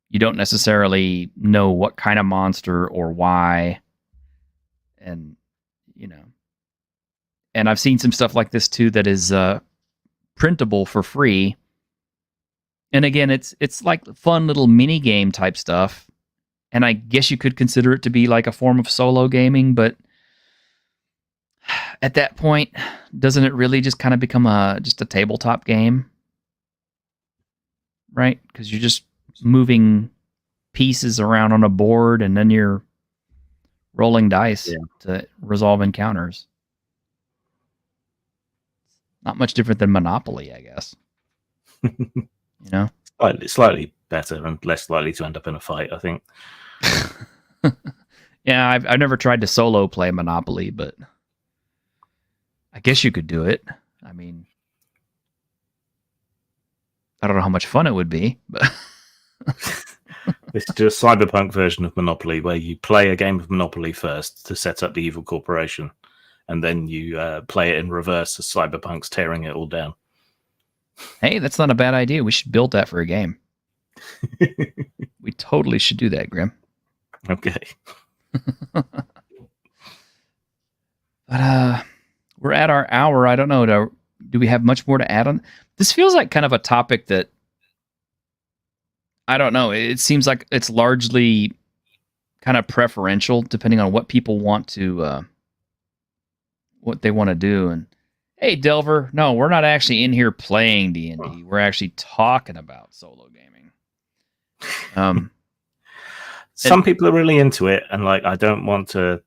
you don't necessarily know what kind of monster or why. And, and I've seen some stuff like this too that is printable for free. And again, it's like fun little mini game type stuff. And I guess you could consider it to be like a form of solo gaming, but at that point, doesn't it really just kind of become just a tabletop game? Right? Because you're just moving pieces around on a board, and then you're rolling dice to resolve encounters. Not much different than Monopoly, I guess. Slightly better and less likely to end up in a fight, I think. Yeah, I've never tried to solo play Monopoly, but I guess you could do it. I mean, I don't know how much fun it would be, but it's just a cyberpunk version of Monopoly where you play a game of Monopoly first to set up the evil corporation, and then you play it in reverse as Cyberpunk's tearing it all down. Hey, that's not a bad idea. We should build that for a game. We totally should do that, Grim. Okay. But we're at our hour. I don't know. Do we have much more to add on? This feels like kind of a topic that, I don't know. It seems like it's largely kind of preferential depending on what people want to, what they want to do. And hey, Delver, no, we're not actually in here playing D&D. We're actually talking about solo gaming. Some people are really into it, and like I don't want to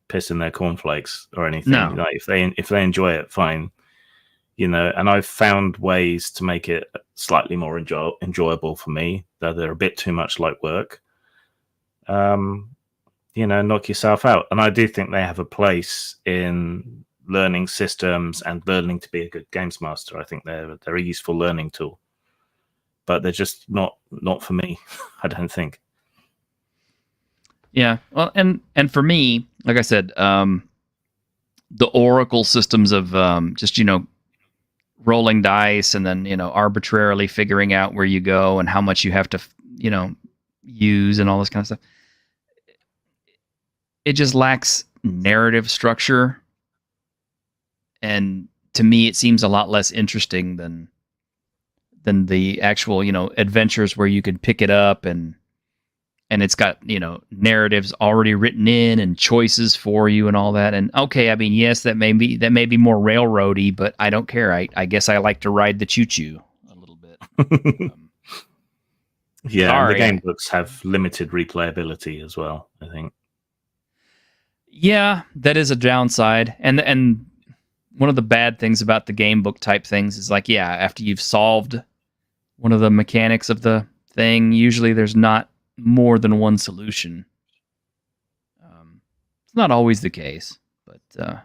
piss in their cornflakes or anything. No. Like if they enjoy it, fine. And I've found ways to make it slightly more enjoyable for me, though they're a bit too much like work. Knock yourself out. And I do think they have a place in learning systems and learning to be a good games master. I think they're a useful learning tool, but they're just not for me. I don't think. Yeah, well, and for me, like I said, the Oracle systems of just rolling dice and then arbitrarily figuring out where you go and how much you have to use and all this kind of stuff. It just lacks narrative structure, and to me, it seems a lot less interesting than the actual adventures where you could pick it up and and it's got, narratives already written in and choices for you and all that. And okay, I mean, yes, that may be more railroady, but I don't care. I guess I like to ride the choo-choo a little bit. Yeah, and the game books have limited replayability as well, I think. Yeah, that is a downside. And one of the bad things about the game book type things is like, yeah, after you've solved one of the mechanics of the thing, usually there's not more than one solution. It's not always the case, but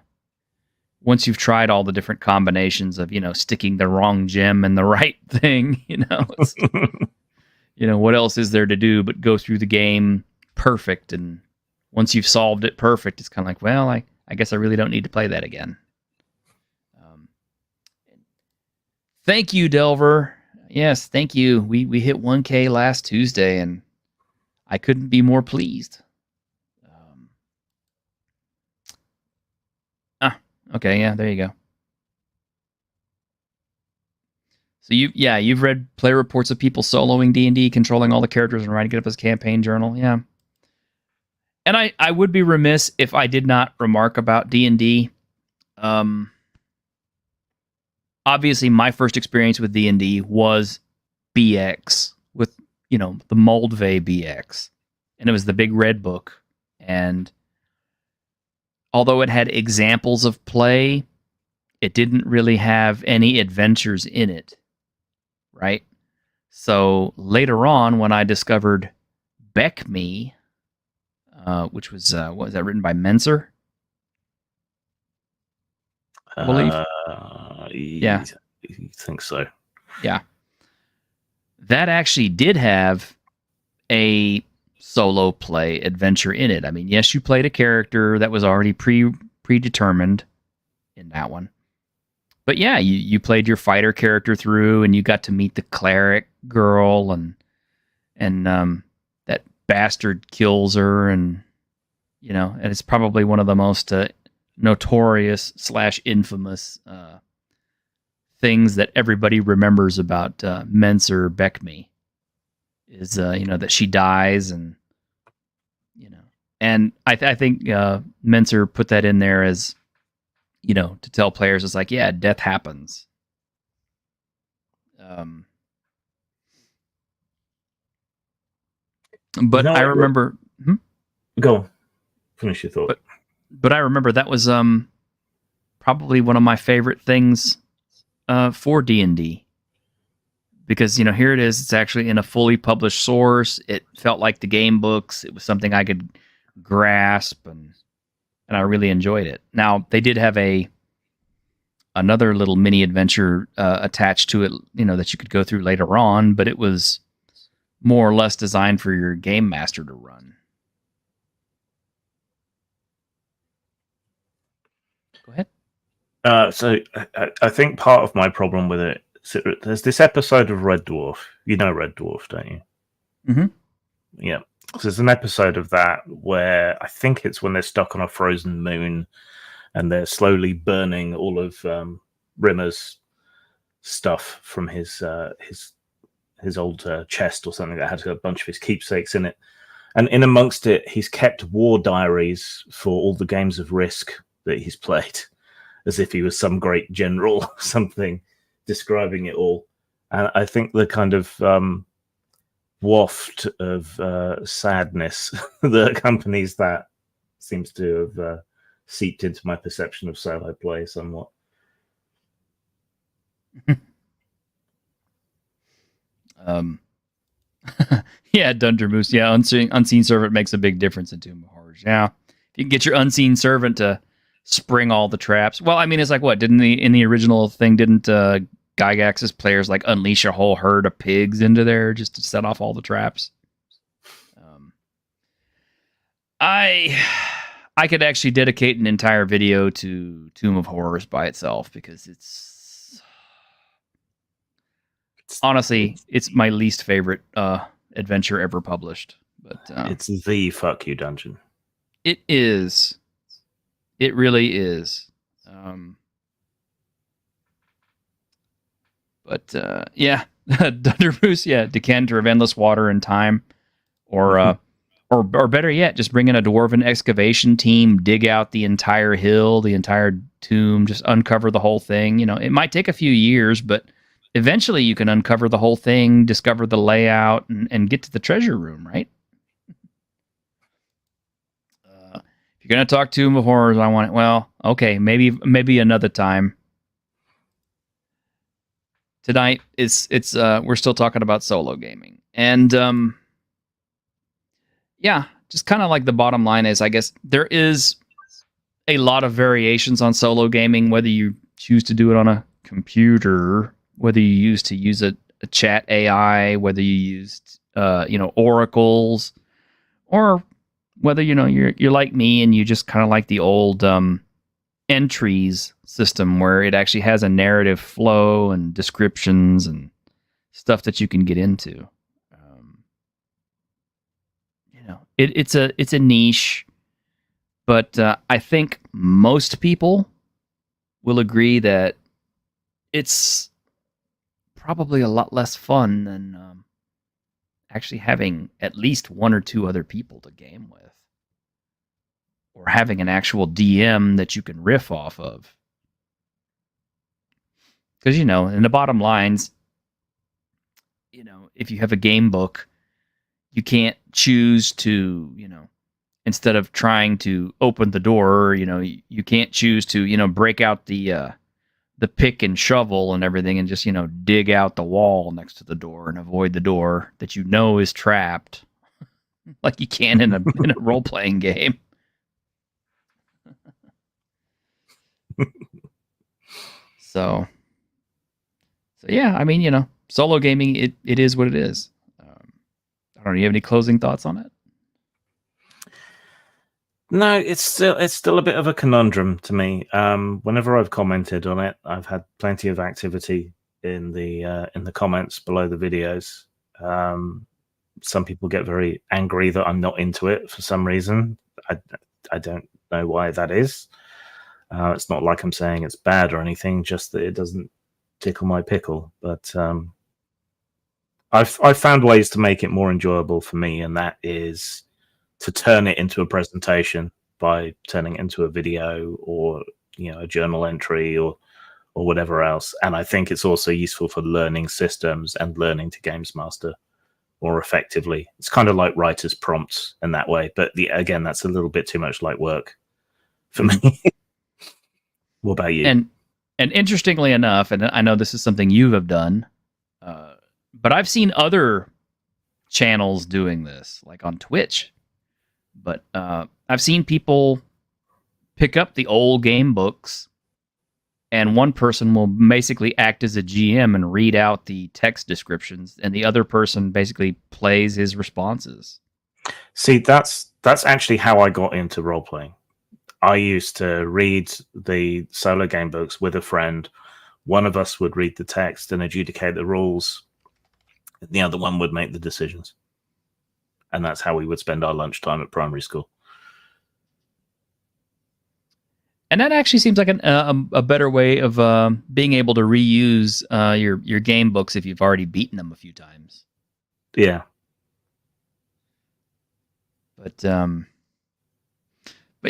once you've tried all the different combinations of, sticking the wrong gem in the right thing, it's, what else is there to do but go through the game perfect? And once you've solved it perfect, it's kind of like, well, I guess I really don't need to play that again. Thank you, Delver. Yes, thank you. We hit 1K last Tuesday, and I couldn't be more pleased. Okay, yeah, there you go. So you've read play reports of people soloing D&D, controlling all the characters, and writing it up as a campaign journal. Yeah. And I would be remiss if I did not remark about D&D. Obviously, my first experience with D&D was BX with, the Moldvay BX. And it was the big red book. And although it had examples of play, it didn't really have any adventures in it. Right? So later on, when I discovered Beck Me, which was, what was that, written by Menser? I believe. Yeah. I think so. Yeah. That actually did have a solo play adventure in it. I mean, yes, you played a character that was already predetermined in that one. But yeah, you played your fighter character through, and you got to meet the cleric girl, and that bastard kills her, and and it's probably one of the most notorious / infamous things that everybody remembers about Menser Beckme is that she dies, and and I think Menser put that in there as to tell players, it's like, yeah, death happens. But I remember. Go on. Finish your thought. But I remember that was probably one of my favorite things for D&D. Because, here it is. It's actually in a fully published source. It felt like the game books. It was something I could grasp, and I really enjoyed it. Now, they did have another little mini adventure attached to it, that you could go through later on, but it was more or less designed for your game master to run. Go ahead. So I think part of my problem with it, there's this episode of Red Dwarf. You know Red Dwarf, don't you? Mm-hmm. Yeah. So there's an episode of that where I think it's when they're stuck on a frozen moon and they're slowly burning all of Rimmer's stuff from his old chest or something that had a bunch of his keepsakes in it. And in amongst it, he's kept war diaries for all the games of Risk that he's played, as if he was some great general or something, describing it all. And I think the kind of waft of sadness that accompanies that seems to have seeped into my perception of solo play somewhat. Yeah, Dunder Moose. Yeah, unseen servant makes a big difference in Tomb of Horrors. Yeah, if you can get your unseen servant to spring all the traps. Well, I mean, it's like what in the original thing didn't Gygax's players like unleash a whole herd of pigs into there just to set off all the traps? I could actually dedicate an entire video to Tomb of Horrors by itself, because it's honestly it's my least favorite adventure ever published. But it's the fuck you dungeon. It is. It really is. But yeah, Dunder Moose, yeah, Decanter of Endless Water and Time, or Or better yet, just bring in a dwarven excavation team, dig out the entire hill, the entire tomb, just uncover the whole thing. It might take a few years, but eventually you can uncover the whole thing, discover the layout, and get to the treasure room, right? If you're going to talk Tomb of Horrors, I want it. Well, okay, maybe another time. Tonight, it's we're still talking about solo gaming. And yeah, just kind of like the bottom line is, I guess there is a lot of variations on solo gaming, whether you choose to do it on a computer, whether you use a chat AI, whether you used oracles, or whether you're like me and you just kind of like the old entries system where it actually has a narrative flow and descriptions and stuff that you can get into. It's a niche, but I think most people will agree that it's probably a lot less fun than actually having at least one or two other people to game with, or having an actual DM that you can riff off of. Because, in the bottom lines, if you have a game book, you can't choose to, instead of trying to open the door, you can't choose to, break out the pick and shovel and everything and just, dig out the wall next to the door and avoid the door that is trapped, like you can in a role-playing game. So yeah, I mean, solo gaming, it is what it is. I don't know. You have any closing thoughts on it? No, it's still a bit of a conundrum to me. Whenever I've commented on it, I've had plenty of activity in the comments below the videos. Some people get very angry that I'm not into it for some reason. I don't know why that is. It's not like I'm saying it's bad or anything, just that it doesn't tickle my pickle. But I've found ways to make it more enjoyable for me, and that is to turn it into a presentation by turning it into a video or a journal entry or whatever else. And I think it's also useful for learning systems and learning to games master more effectively. It's kind of like writer's prompts in that way, but again, that's a little bit too much like work for me. What about you? And interestingly enough, and I know this is something you have done, but I've seen other channels doing this, like on Twitch. But I've seen people pick up the old game books, and one person will basically act as a GM and read out the text descriptions, and the other person basically plays his responses. See, that's actually how I got into role-playing. I used to read the solo game books with a friend. One of us would read the text and adjudicate the rules. The other one would make the decisions. And that's how we would spend our lunchtime at primary school. And that actually seems like a better way of being able to reuse your game books if you've already beaten them a few times. Yeah. But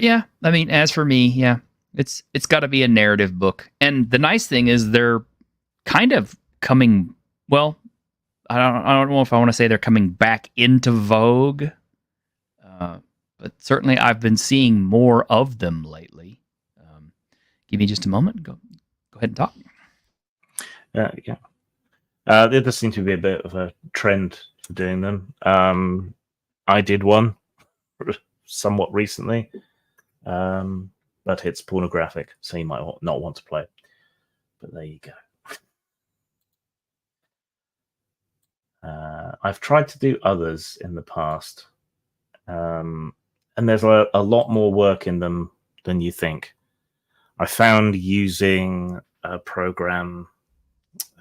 yeah, I mean, as for me, yeah, it's got to be a narrative book. And the nice thing is they're kind of coming, well, I don't know if I want to say they're coming back into vogue, but certainly I've been seeing more of them lately. Give me just a moment. Go ahead and talk. Yeah. There does seem to be a bit of a trend for doing them. I did one somewhat recently, but it's pornographic, so you might not want to play it. But there you go. I've tried to do others in the past, and there's a lot more work in them than you think. I found using a program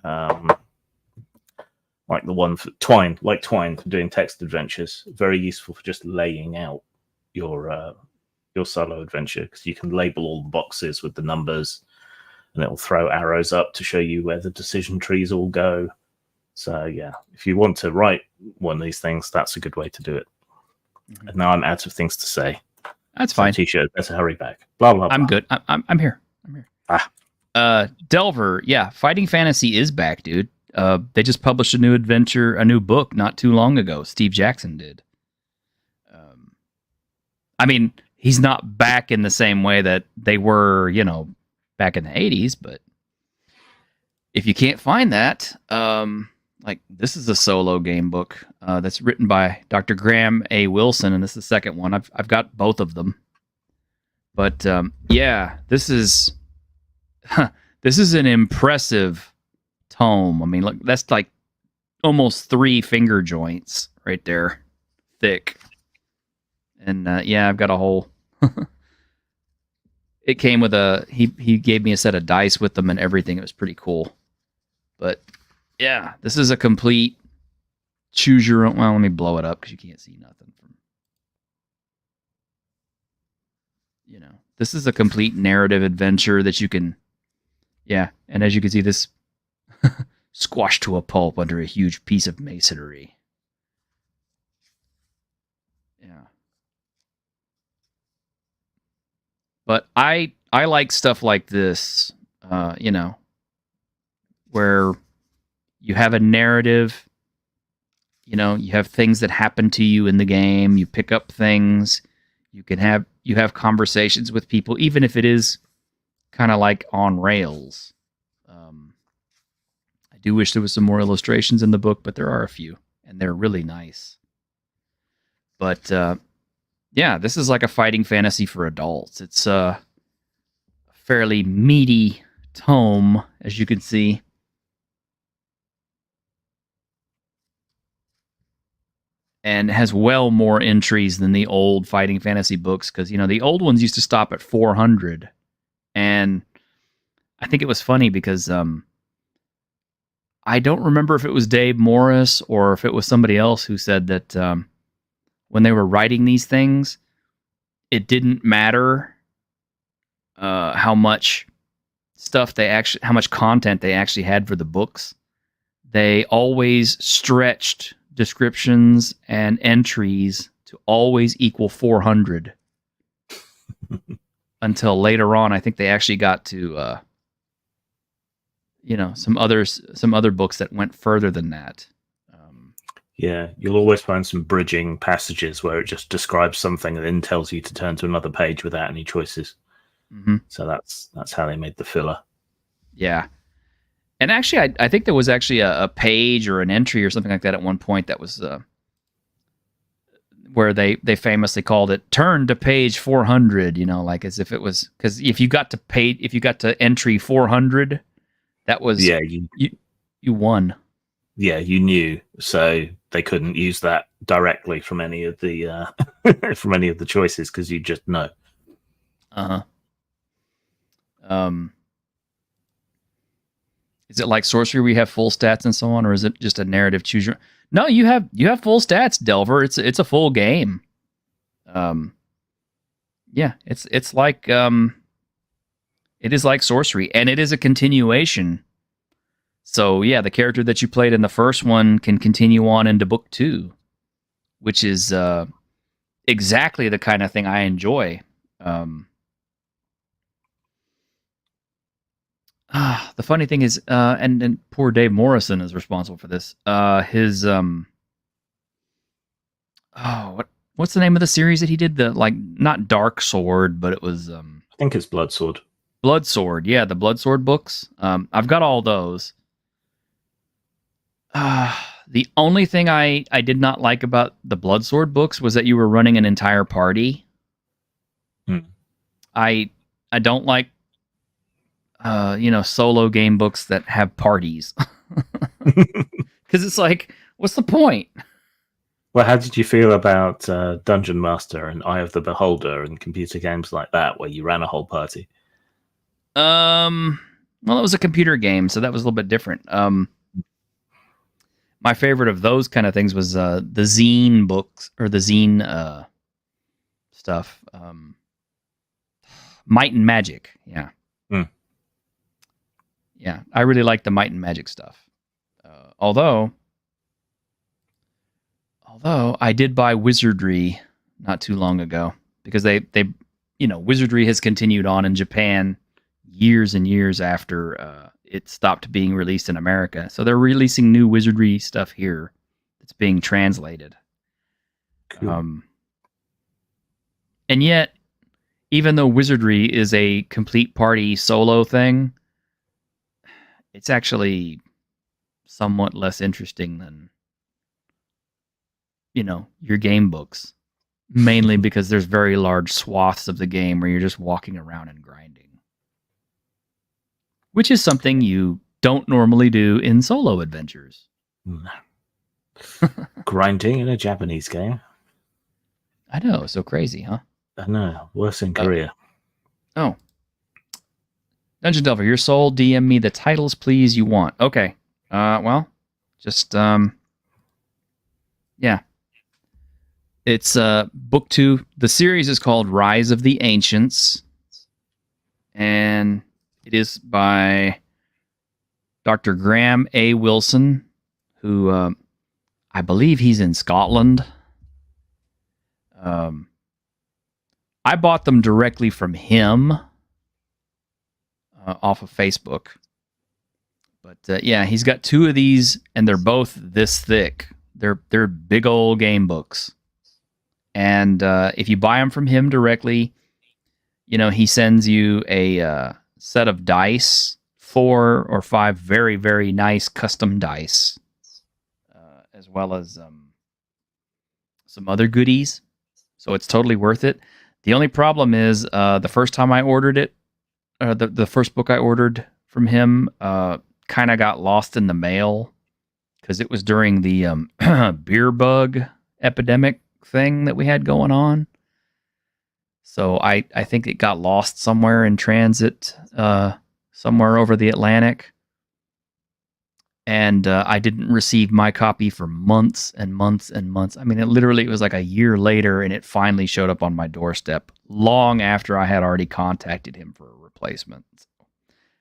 like the one for Twine for doing text adventures, very useful for just laying out your solo adventure, because you can label all the boxes with the numbers, and it'll throw arrows up to show you where the decision trees all go. So yeah, if you want to write one of these things, that's a good way to do it. And now I'm out of things to say. That's fine. T-shirt, better hurry back. Blah, blah, blah. I'm good. I'm here. Delver, yeah, Fighting Fantasy is back, dude. They just published a new book not too long ago. Steve Jackson did. I mean, he's not back in the same way that they were, back in the 80s, but if you can't find that, like, this is a solo game book that's written by Dr. Graham A. Wilson, and this is the second one. I've got both of them. But yeah, this is an impressive tome. I mean, look, that's like almost 3 finger joints right there, thick. And yeah, I've got a whole. It came with he gave me a set of dice with them and everything. It was pretty cool. But yeah, this is a complete choose your own. Well, let me blow it up because you can't see nothing from. This is a complete narrative adventure that you can. Yeah, and as you can see, this squashed to a pulp under a huge piece of masonry. Yeah. But I like stuff like this, where you have a narrative, you have things that happen to you in the game, you pick up things, you have conversations with people, even if it is kind of like on rails. I do wish there was some more illustrations in the book, but there are a few, and they're really nice. But yeah, this is like a fighting fantasy for adults. It's a fairly meaty tome, as you can see. And has well more entries than the old fighting fantasy books, because, the old ones used to stop at 400. And I think it was funny because I don't remember if it was Dave Morris or if it was somebody else who said that when they were writing these things, it didn't matter how much how much content they actually had for the books. They always stretched descriptions and entries to always equal 400 until later on. I think they actually got to some other books that went further than that. Yeah, you'll always find some bridging passages where it just describes something and then tells you to turn to another page without any choices. Mm-hmm. So that's how they made the filler. Yeah. And actually, I think there was actually a page or an entry or something like that at one point that was where they famously called it "turn to page 400." Like as if it was, because if you got to entry 400, that was you won. Yeah, you knew, so they couldn't use that directly from any of the from any of the choices because you just know. Is it like Sorcery where you have full stats and so on, or is it just a narrative choose your? No, you have full stats, Delver. It's a full game. Yeah, it's like it is like Sorcery, and it is a continuation. So yeah, the character that you played in the first one can continue on into book 2, which is exactly the kind of thing I enjoy. The funny thing is, and poor Dave Morrison is responsible for this. His what's the name of the series that he did? The not Dark Sword, but it was I think it's Blood Sword. Blood Sword, yeah, the Blood Sword books. I've got all those. The only thing I did not like about the Blood Sword books was that you were running an entire party. I don't like solo game books that have parties. Because it's like, what's the point? Well, how did you feel about Dungeon Master and Eye of the Beholder and computer games like that, where you ran a whole party? Well, it was a computer game, so that was a little bit different. My favorite of those kind of things was the zine books, or the zine stuff. Might and Magic, yeah. Yeah, I really like the Might and Magic stuff. Although I did buy Wizardry not too long ago, because they Wizardry has continued on in Japan years and years after it stopped being released in America. So they're releasing new Wizardry stuff here that's being translated. Cool. And yet, even though Wizardry is a complete party solo thing, it's actually somewhat less interesting than, your game books. Mainly because there's very large swaths of the game where you're just walking around and grinding. Which is something you don't normally do in solo adventures. Grinding in a Japanese game? I know, so crazy, huh? I know, worse in Korea. Oh. Dungeon Delver, your soul, DM me the titles, please, you want. Okay. Just, yeah. It's book 2. The series is called Rise of the Ancients. And it is by Dr. Graham A. Wilson, who I believe he's in Scotland. I bought them directly from him off of Facebook. But yeah, he's got 2 of these, and they're both this thick. They're big old game books. And if you buy them from him directly, he sends you a set of dice, 4 or 5 very, very nice custom dice, as well as some other goodies. So it's totally worth it. The only problem is the first time I ordered it, the first book I ordered from him kind of got lost in the mail because it was during the beer bug epidemic thing that we had going on. So I think it got lost somewhere in transit, somewhere over the Atlantic. And I didn't receive my copy for months and months and months. I mean, it was like a year later, and it finally showed up on my doorstep long after I had already contacted him for a replacement.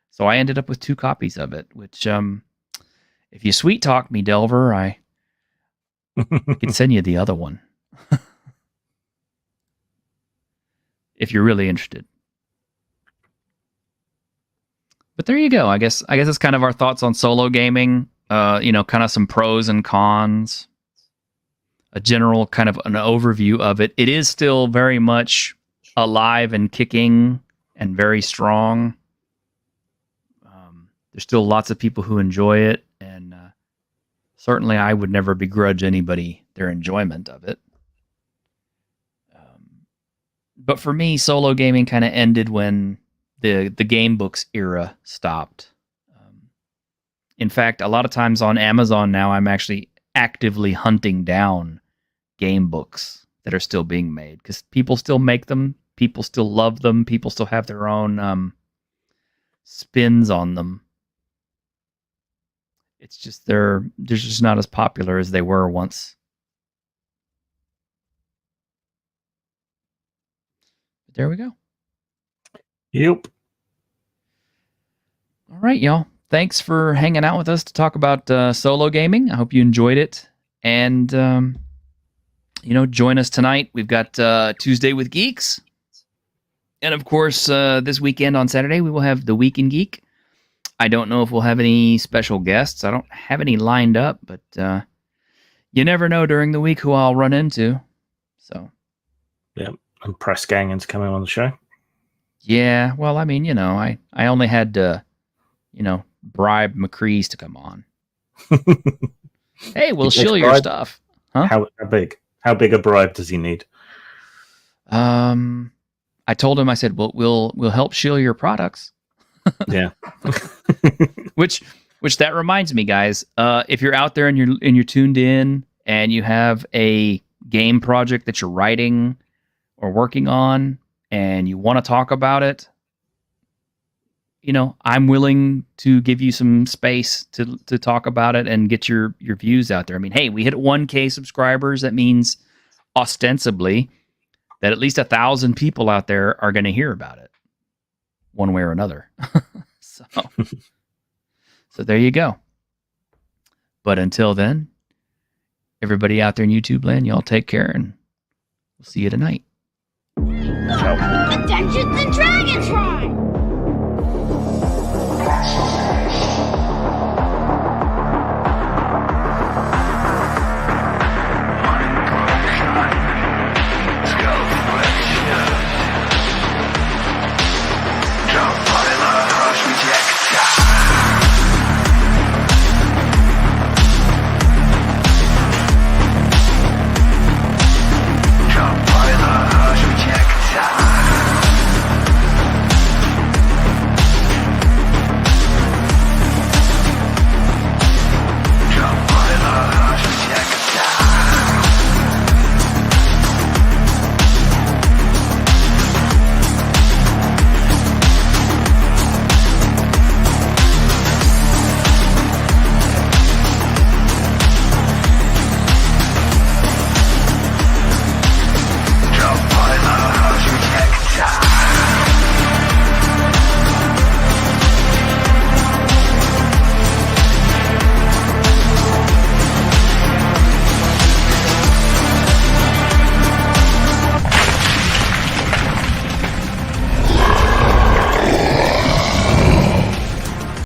So I ended up with 2 copies of it, which, if you sweet talk me, Delver, I can send you the other one. If you're really interested. But there you go. I guess it's kind of our thoughts on solo gaming. Kind of some pros and cons. A general kind of an overview of it. It is still very much alive and kicking and very strong. There's still lots of people who enjoy it, and certainly I would never begrudge anybody their enjoyment of it. But for me, solo gaming kind of ended when the game books era stopped. In fact, a lot of times on Amazon now, I'm actually actively hunting down game books that are still being made because people still make them, people still love them, people still have their own spins on them. It's just they're just not as popular as they were once. But there we go. Yep. All right, y'all. Thanks for hanging out with us to talk about solo gaming. I hope you enjoyed it. And, join us tonight. We've got Tuesday with Geeks. And, of course, this weekend on Saturday, we will have the Week in Geek. I don't know if we'll have any special guests. I don't have any lined up, but you never know during the week who I'll run into. So, yeah, and Press Gangen's coming on the show. Yeah, well, I mean, I only had to, bribe McCree's to come on. Hey, we'll shill your stuff. Huh? How big? How big a bribe does he need? I told him, I said, well, we'll help shill your products. Yeah. Which that reminds me, guys. If you're out there and you're tuned in and you have a game project that you're writing or working on and you want to talk about it, I'm willing to give you some space to talk about it and get your views out there. I mean, hey, we hit 1K subscribers. That means ostensibly that at least 1,000 people out there are going to hear about it one way or another. So there you go. But until then, everybody out there in YouTube land, y'all take care and We'll see you tonight. The Dungeons and Dragons ride!